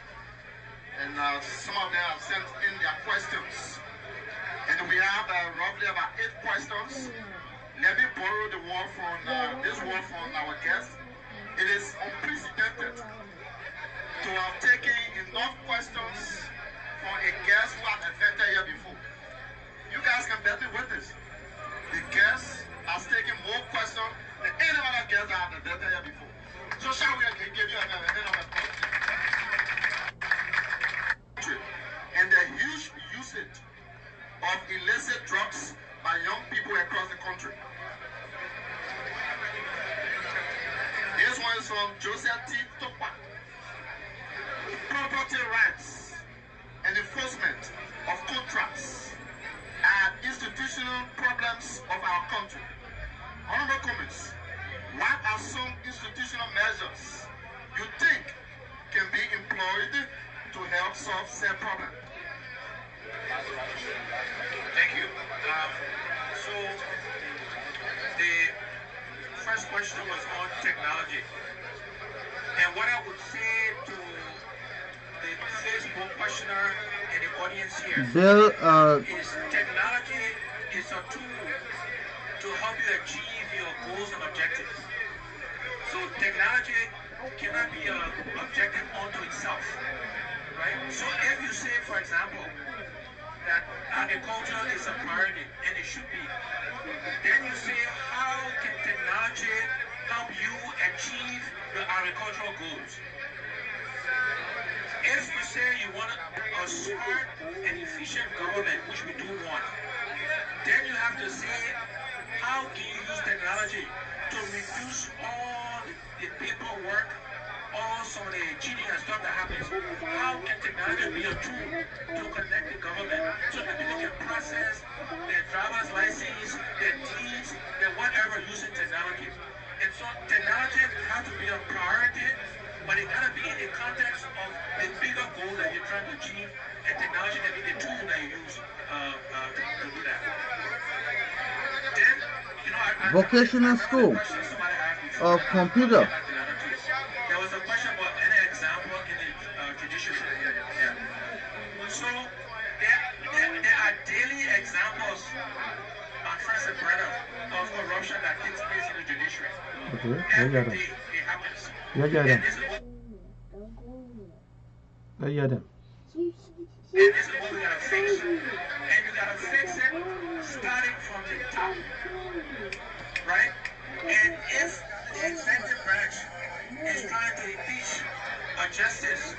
And some of them have sent in their questions. And we have roughly about 8 questions. Let me borrow the word from this word from our guest. It is unprecedented to have taken enough questions from a guest who has attended here before. You guys can bet me witness. The guest has taken more questions than any other guest that have attended here before. So shall we give you a hand of applause? And the huge usage of illicit drugs by young people across the country. This one is from Joseph T. Topa. Property rights and enforcement of contracts are institutional problems of our country. Honorable comments, what are some institutional measures you think can be employed to help solve said problem? Thank you. So the first question was on technology. And what I would say to the Facebook questioner and the audience here Bill, is technology is a tool to help you achieve your goals and objectives. So technology cannot be an objective unto itself, right? So if you say, for example, that agriculture is a priority, and it should be, then you say, how can technology help you achieve your agricultural goals? If you say you want a smart and efficient government, which we do want, then you have to say, how can you use technology to reduce all the paperwork, all some of the cheating and stuff that happens? How can technology be a tool to connect the government so that people can process their driver's license, their deeds, their whatever using technology? And so technology has to be a priority, but it gotta be in the context of the bigger goal that you're trying to achieve, and technology can be the tool that you use to do that. Then, you know, vocational school of computer. There was a question about any example in the judiciary. Yeah. So there are daily examples, my friends and brothers, of corruption that takes place in the judiciary. Okay, Every day it happens. Yeah, And this is what we gotta fix. And you gotta fix it starting from the top. Right? And if the executive branch is trying to impeach a justice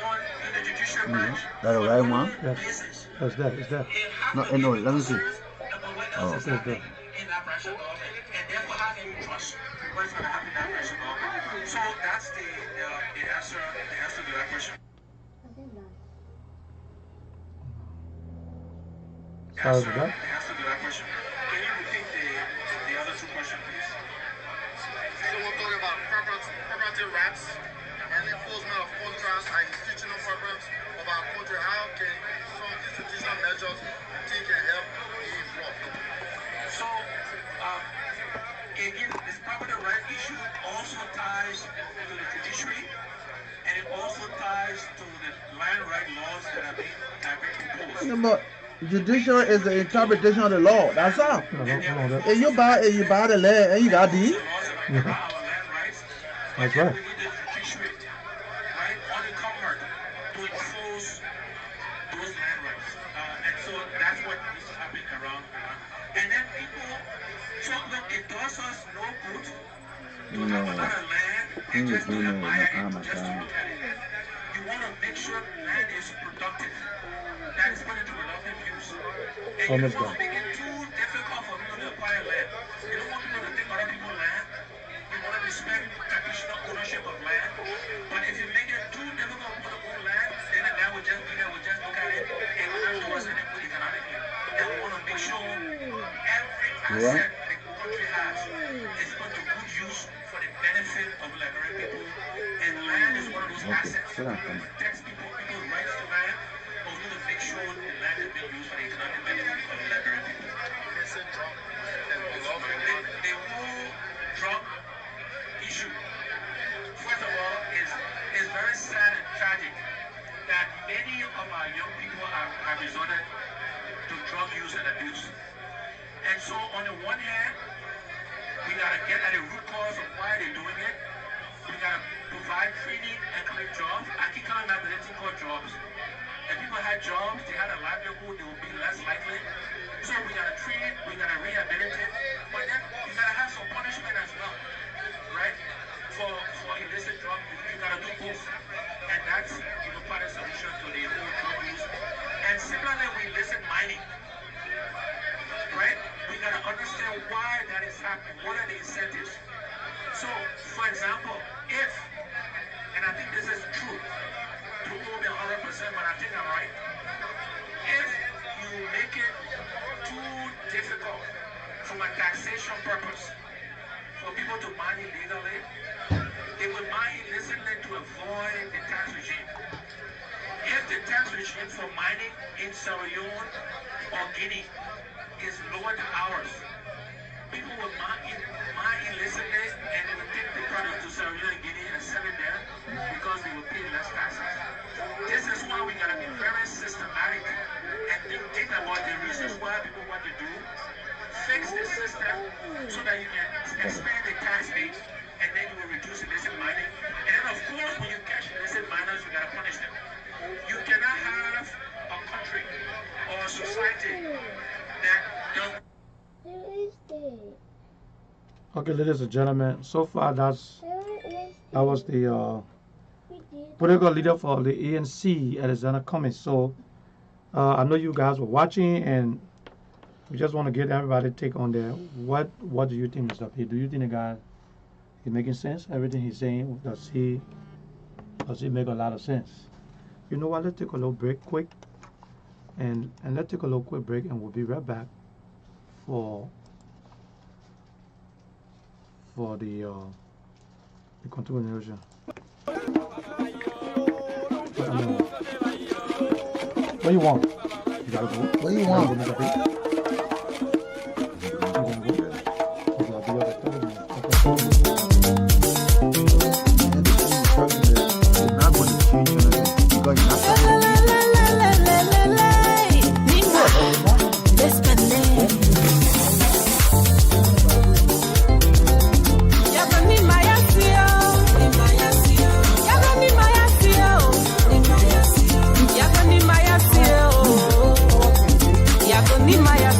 on the judicial branch, That the right one? basis, That's that. Is that? it has No, to be no, let me see. concerned about what else is okay, happening in that branch of government. And therefore, how can you trust what's going to happen in that branch of government? So that's the answer to that question. Sorry for that. The answer to that question. Can you repeat the other two questions, please? So we're talking about property rights and enforcement of contracts and institutional problems of our country. How can some institutional measures you think can help be employed? So, again, this property right issue also ties to the judiciary, and it also ties to the land right laws that are being proposed. Yeah, but judicial is the interpretation of the law. That's all. If you buy the land and you got deed. That's right. We need the judiciary, right, unencumbered to enforce those land rights. And so that's what needs to happen around. And then people, so look, it does us no good to have a lot of land and just to admire it, just to look at it. you want to make sure land is productive. That is put into productive use. And you don't want to make it too difficult for people to acquire land. You don't want people to take other people's land. You want to respect traditional ownership of land. But if you make it too difficult for the own land, then the guy will just be there, will just look at it, and will not do us any good economically. And we want to make sure every asset the country has is put to good use for the benefit of Liberian people. And land is one of those assets that protects people's rights to land. But we need to make sure the land is being used for the economic benefit of the Liberian people. The whole drug issue, first of all, is very sad and tragic that many of our young people have resorted to drug use and abuse. And so on the one hand, we gotta get at the root cause of why they're doing it. We gotta provide training and create jobs. I keep calling that the thing called jobs. If people had jobs, they had a livelihood, they would be less likely. So we gotta train, we gotta rehabilitate, but then you gotta have some punishment as well, right? For illicit drug use, you gotta do both. And that's part of the solution to the whole drug use. And similarly with illicit mining, right? We gotta understand why that is happening. What are the incentives? So, for example, if, and I think this is true, to hold me 100%, but I think I'm right. If you make it too difficult from a taxation purpose for people to mine illegally, they will mine illicitly to avoid the tax regime. If the tax regime for mining in Sierra Leone or Guinea is lower than ours, people will mine illicitly and they will take the product to Sierra Leone and Guinea and sell it there because they will pay less taxes. This is why we gotta be very systematic and think about the reasons why people want to do, fix the system so that you can expand the tax base and then you will reduce illicit mining. And then of course when you catch illicit miners, you gotta punish them. You cannot have a country or a society that does. Okay, ladies and gentlemen, so far that was the political leader for the ANC, Alexander Cummings. So I know you guys were watching, and we just want to get everybody take on there. What do you think, Mr. P? Do you think the guy is making sense? Everything he's saying, does he make a lot of sense? You know what? Let's take a little break quick, and let's take a little quick break, and we'll be right back for the continuation. What do you want? You gotta go. What do you want? You gotta go. Ni Maya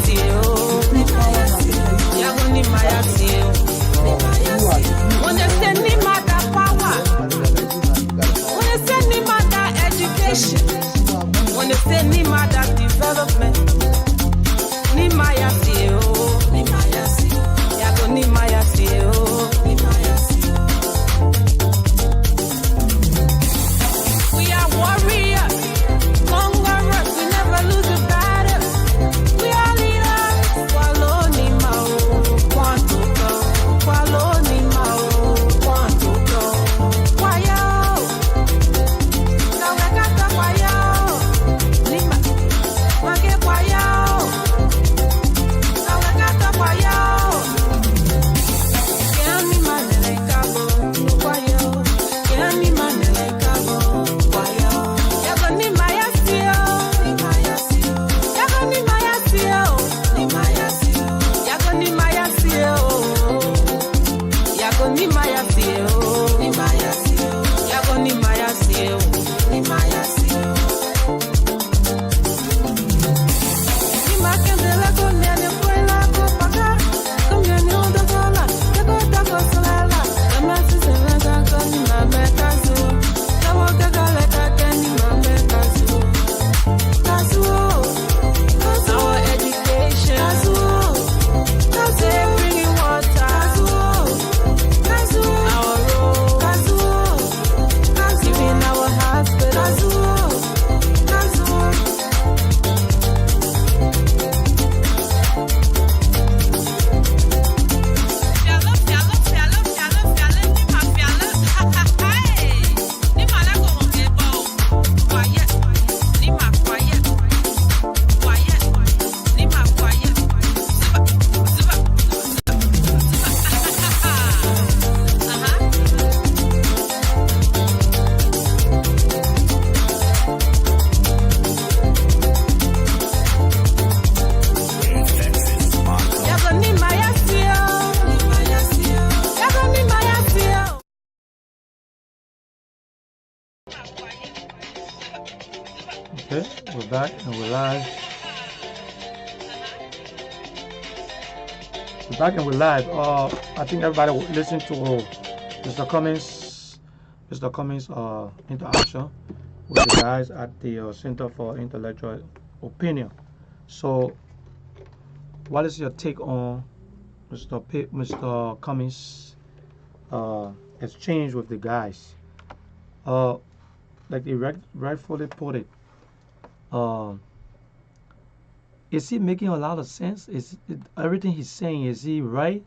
Okay, we're back and we're live. We're back and we're live. I think everybody listen to Mr. Cummings' interaction with the guys at the Center for Intellectual Opinion. So, what is your take on Mr. Cummings' exchange with the guys? Like they rightfully put it, uh, is he making a lot of sense? Everything he's saying, is he right?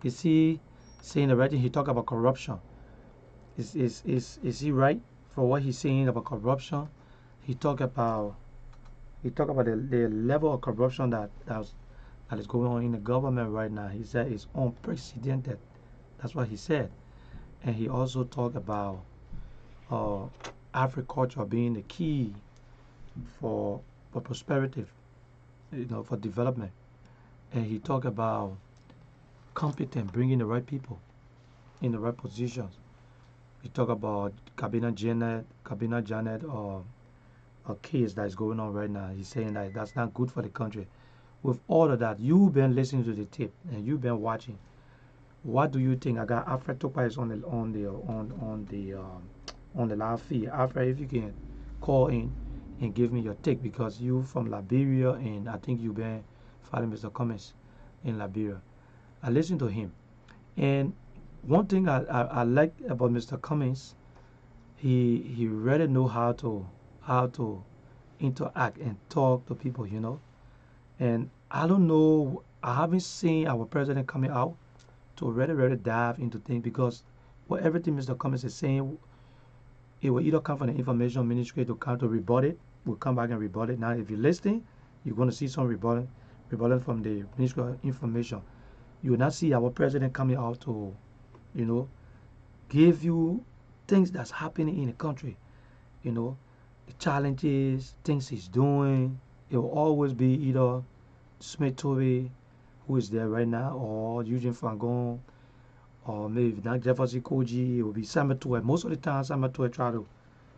Is he saying the right thing? He talk about corruption. Is he right for what he's saying about corruption? He talk about the level of corruption that is going on in the government right now. He said it's unprecedented. That's what he said. And he also talked about uh, agriculture being the key for prosperity, for development. And he talked about competent, bringing the right people in the right positions. He talked about Cabinet Janet, a case that is going on right now. He's saying that that's not good for the country. With all of that, you've been listening to the tape and you've been watching. What do you think? I got Alfred Topa is on the live feed. Alfred, if you can call in and give me your take, because you from Liberia and I think you've been following Mr. Cummings in Liberia. I listened to him, and one thing I like about Mr. Cummings, he really know how to interact and talk to people, And I don't know, I haven't seen our president coming out to really dive into things, because everything Mr. Cummings is saying, it will either come from the information ministry to come to rebut it. We'll come back and rebut it. Now, if you're listening, you're going to see some rebutting from the Ministry of Information. You will not see our president coming out to, give you things that's happening in the country. The challenges, things he's doing. It will always be either Smith Toby, who is there right now, or Eugene Fangon, or maybe not Jefferson Koji. It will be Samuel Tuet. Most of the time, Samuel Tuet try to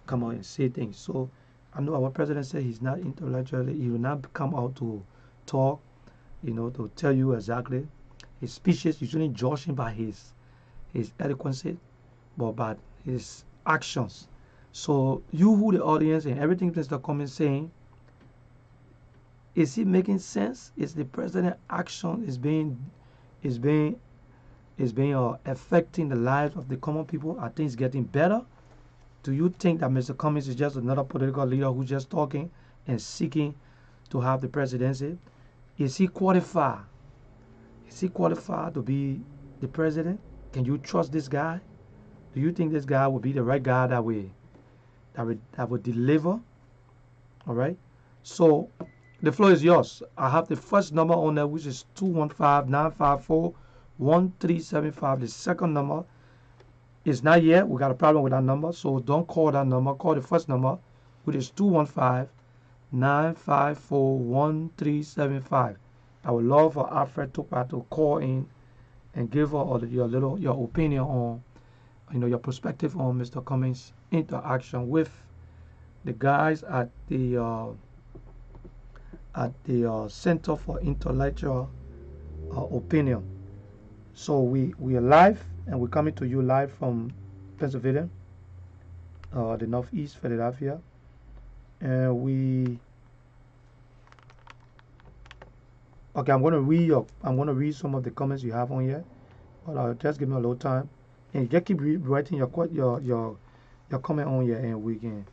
come out and say things. So I know our president said he's not intellectually, he will not come out to talk, to tell you exactly. His speeches, you shouldn't judge him by his eloquence, but by his actions. So you, who the audience, and everything Mr. Cummings saying, is it making sense? Is the president action affecting the lives of the common people? Are things getting better? Do you think that Mr. Cummings is just another political leader who's just talking and seeking to have the presidency? Is he qualified? Is he qualified to be the president? Can you trust this guy? Do you think this guy will be the right guy that will deliver? All right. So the floor is yours. I have the first number on there, which is 215-954-1375. The second number is not yet. We got a problem with that number, so don't call that number. Call the first number, which is 215-954-1375. I would love for Alfred Tupa to call in and give your opinion on, your perspective on Mr. Cummings' interaction with the guys at the Center for Intellectual Opinion. So we are live, and we're coming to you live from Pennsylvania, the Northeast Philadelphia, and okay, I'm going to read some of the comments you have on here, but just give me a little time, and just keep writing your comment on here, and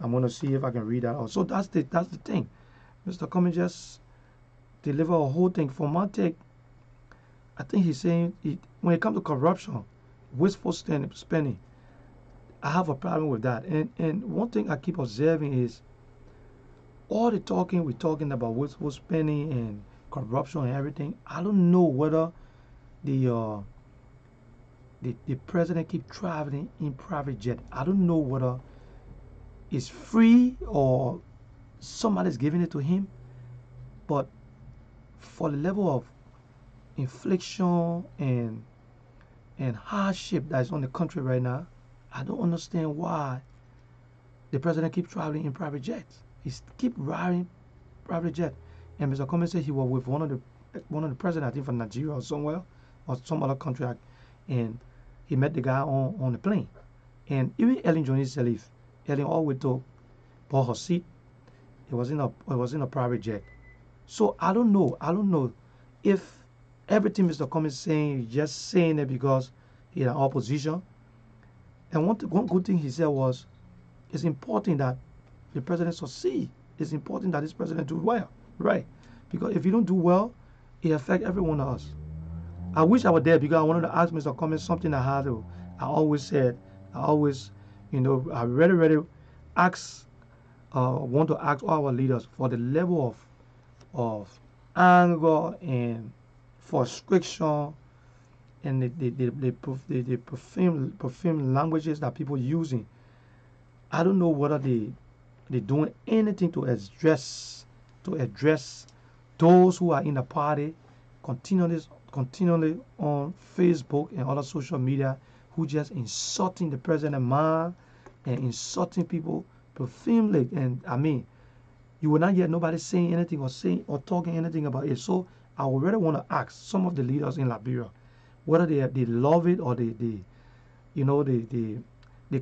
I'm going to see if I can read that out. So that's the thing. Mr. Cummings just deliver a whole thing. For my take, I think he's saying when it comes to corruption, wasteful spending, I have a problem with that. And one thing I keep observing is all the talking we're talking about wasteful spending and corruption and everything. I don't know whether the president keep traveling in private jet. I don't know whether it's free or somebody's giving it to him. But for the level of inflation and hardship that is on the country right now, I don't understand why the president keep traveling in private jets. Keep riding private jet. And Mr. Cummings said he was with one of the president, I think from Nigeria or somewhere, or some other country, and he met the guy on the plane. And even Ellen Jones Salif, Ellen always took bought her seat. It was in a private jet. So I don't know if everything Mr. Cummings saying is just saying it because he's in opposition. And one good thing he said was, it's important that the president succeed. It's important that this president do well, right? Because if you don't do well, it affects every one of us. I wish I were there because I wanted to ask Mr. Cummings something I always said, I really want to ask all our leaders for the level of anger and frustration and the perfume languages that people using. I don't know whether they doing anything to address those who are in the party continually on Facebook and other social media who just insulting the president man and insulting people profusely. And I mean, you will not hear nobody saying anything or talking anything about it. So I would really want to ask some of the leaders in Liberia whether they love it or they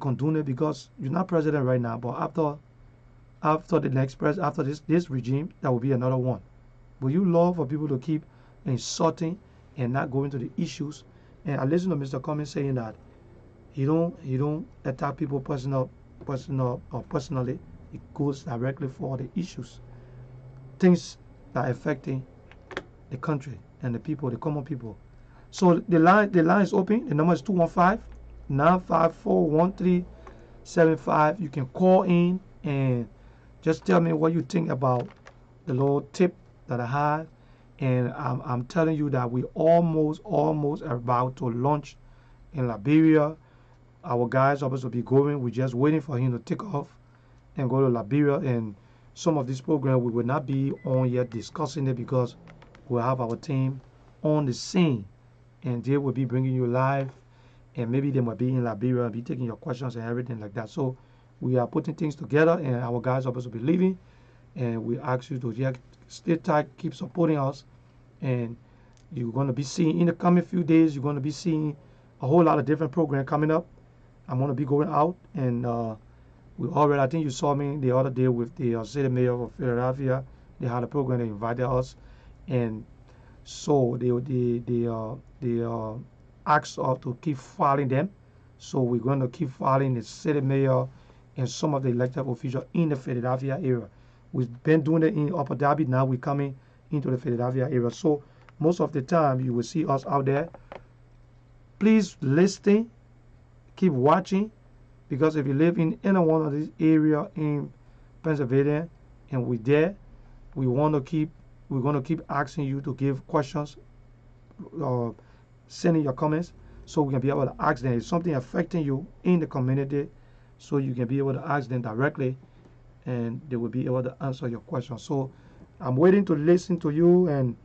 condone it, because you're not president right now, but after the next president, after this regime, there will be another one. Will you love for people to keep insulting and not go into the issues? And I listen to Mr. Cummings saying that he don't attack people personally. It goes directly for the issues, things that are affecting the country and the people, the common people. So the line is open. The number is 215-954-1375. You can call in and just tell me what you think about the little tip that I have. And I'm telling you that we almost are about to launch in Liberia. Our guys are supposed to be going. We're just waiting for him to take off and go to Liberia. And some of this program we will not be on yet discussing it because we'll have our team on the scene and they will be bringing you live, and maybe they might be in Liberia and be taking your questions and everything like that. So we are putting things together, and our guys are supposed to be leaving, and we ask you to just stay tight, keep supporting us, and you're going to be seeing in the coming few days, you're going to be seeing a whole lot of different programs coming up. I'm going to be going out, and we already, I think you saw me the other day with the city mayor of Philadelphia. They had a program, they invited us, and so they asked us to keep following them. So we're going to keep following the city mayor and some of the elected officials in the Philadelphia area. We've been doing it in Upper Darby. Now we're coming into the Philadelphia area. So most of the time you will see us out there. Please listen, keep watching, because if you live in any one of these areas in Pennsylvania and we're there, we're going to keep asking you to give questions, sending your comments, so we can be able to ask them if something affecting you in the community, so you can be able to ask them directly and they will be able to answer your questions. So I'm waiting to listen to you and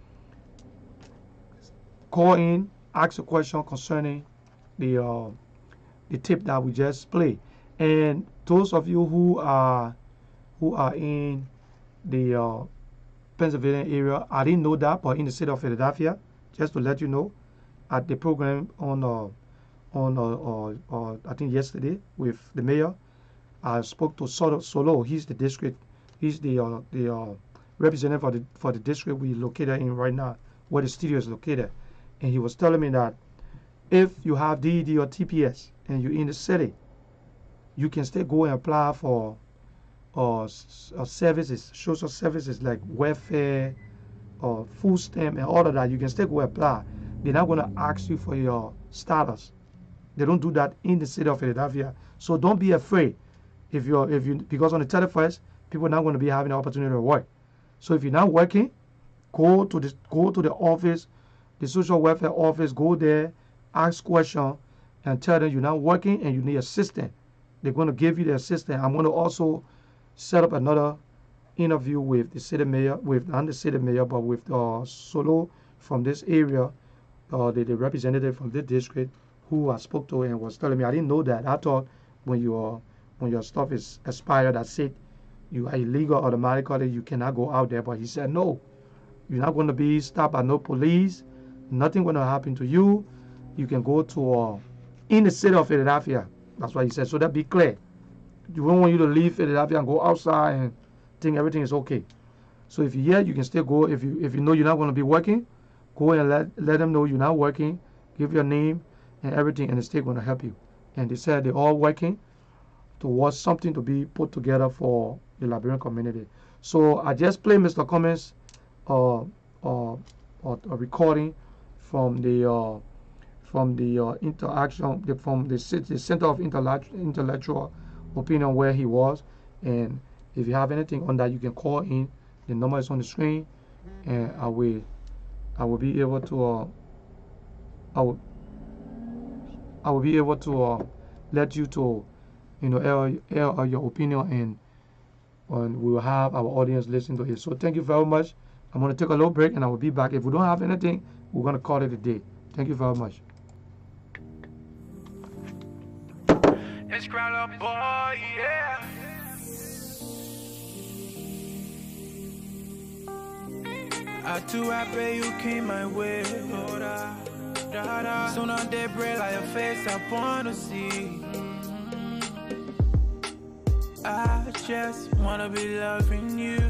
call in, ask a question concerning the tip that we just played. And those of you who are in the Pennsylvania area, I didn't know that, but in the city of Philadelphia, just to let you know, at the program on I think yesterday with the mayor, I spoke to Solo. He's the representative for the district we located in right now, where the studio is located, and he was telling me that if you have DED or TPS and you're in the city, you can still go and apply for services, social services like welfare or food stamp and all of that. You can still go apply. They're not going to ask you for your status. They don't do that in the city of Philadelphia. So don't be afraid because on the 31st, people are not going to be having the opportunity to work. So if you're not working, go to the office, the social welfare office, go there, ask questions, and tell them you're not working and you need assistance. They're going to give you the assistance. I'm going to also set up another interview with the city mayor, not the city mayor, but with Solo from this area, the representative from this district who I spoke to and was telling me, I didn't know that. I thought when you when your stuff is expired, that's it. You are illegal automatically. You cannot go out there. But he said, no, you're not going to be stopped by no police. Nothing going to happen to you. You can go to in the city of Philadelphia. That's what he said. So that be clear. We don't want you to leave Philadelphia and go outside and think everything is okay. So if you're here, you can still go. If you know you're not going to be working, go and let them know you're not working. Give your name and everything, and the state going to help you. And they said they're all working towards something to be put together for the Liberian community. So I just played Mr. Cummins' a recording from the interaction from the Center of Intellectual Opinion where he was. And if you have anything on that, you can call in. The number is on the screen, and I will be able to let you to air your opinion, and we will have our audience listen to it. So thank you very much. I'm going to take a little break, and I will be back. If we don't have anything, we're going to call it a day. Thank you very much. It's Crowd Boy, yeah. I too happy you came my way. Oh, da. Soon on day break like your face, I wanna see. I just wanna be loving you,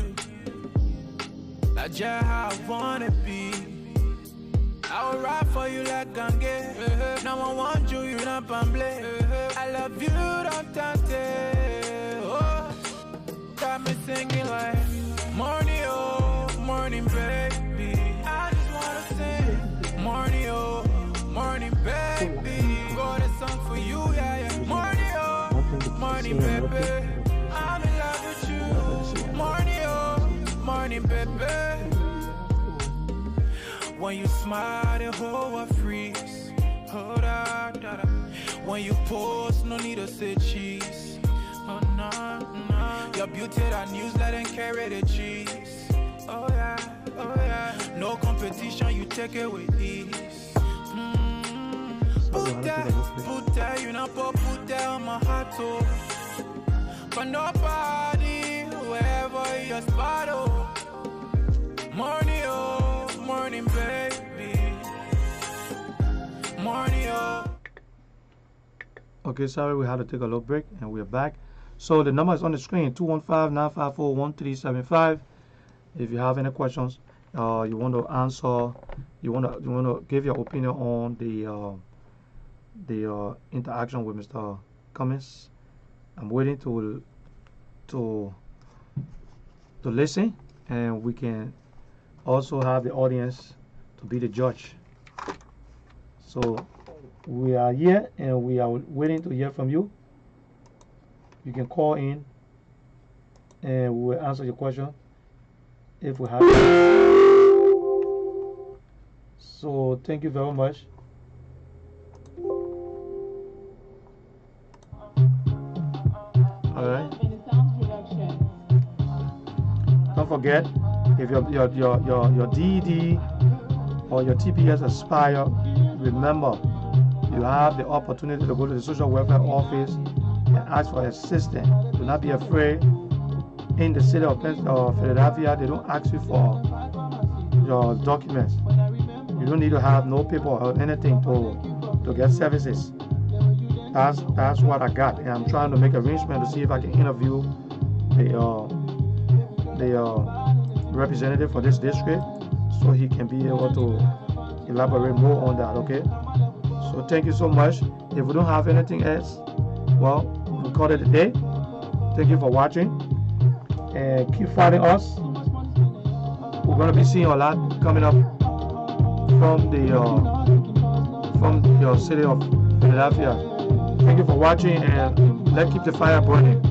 like just how I wanna be. I will ride for you like Gange. Now I want you, you not pamble. I love you, don't tante. Oh, got me singing like morning, oh, morning, baby. I just wanna sing morning, oh, morning, baby. Got a song for you, yeah. Morning, oh, morning, baby. I'm in love with you. Morning, oh, morning, baby. When you smile, the whole world freeze. Hold on, da. When you pose, no need to say cheese. Oh no. Your beauty that newsletter and carry the cheese. Oh yeah. No competition, you take it with ease. Put that, you not put that on my heart, oh. For nobody, wherever your spot, oh. Morning, oh, morning, baby. Morning, oh. Okay, sorry, we had to take a little break, and we're back. So the number is on the screen, 215-954-1375. If you have any questions, you want to answer, you want to give your opinion on the interaction with Mr. Cummins. I'm waiting to listen, and we can also have the audience to be the judge. So we are here, and we are waiting to hear from you. You can call in, and we will answer your question if we have it. So thank you very much. All right. Don't forget, if your DD or your TPS expire, remember you have the opportunity to go to the social welfare office and ask for assistance. Do not be afraid. In the city of Philadelphia, they don't ask you for your documents. You don't need to have no paper or anything to get services. That's what I got, and I'm trying to make arrangement to see if I can interview the representative for this district, so he can be able to elaborate more on that. Okay. So thank you so much. If we don't have anything else, well, we call it a day. Thank you for watching, and keep following us. We're gonna be seeing a lot coming up from the city of Philadelphia. Thank you for watching, and let's keep the fire burning.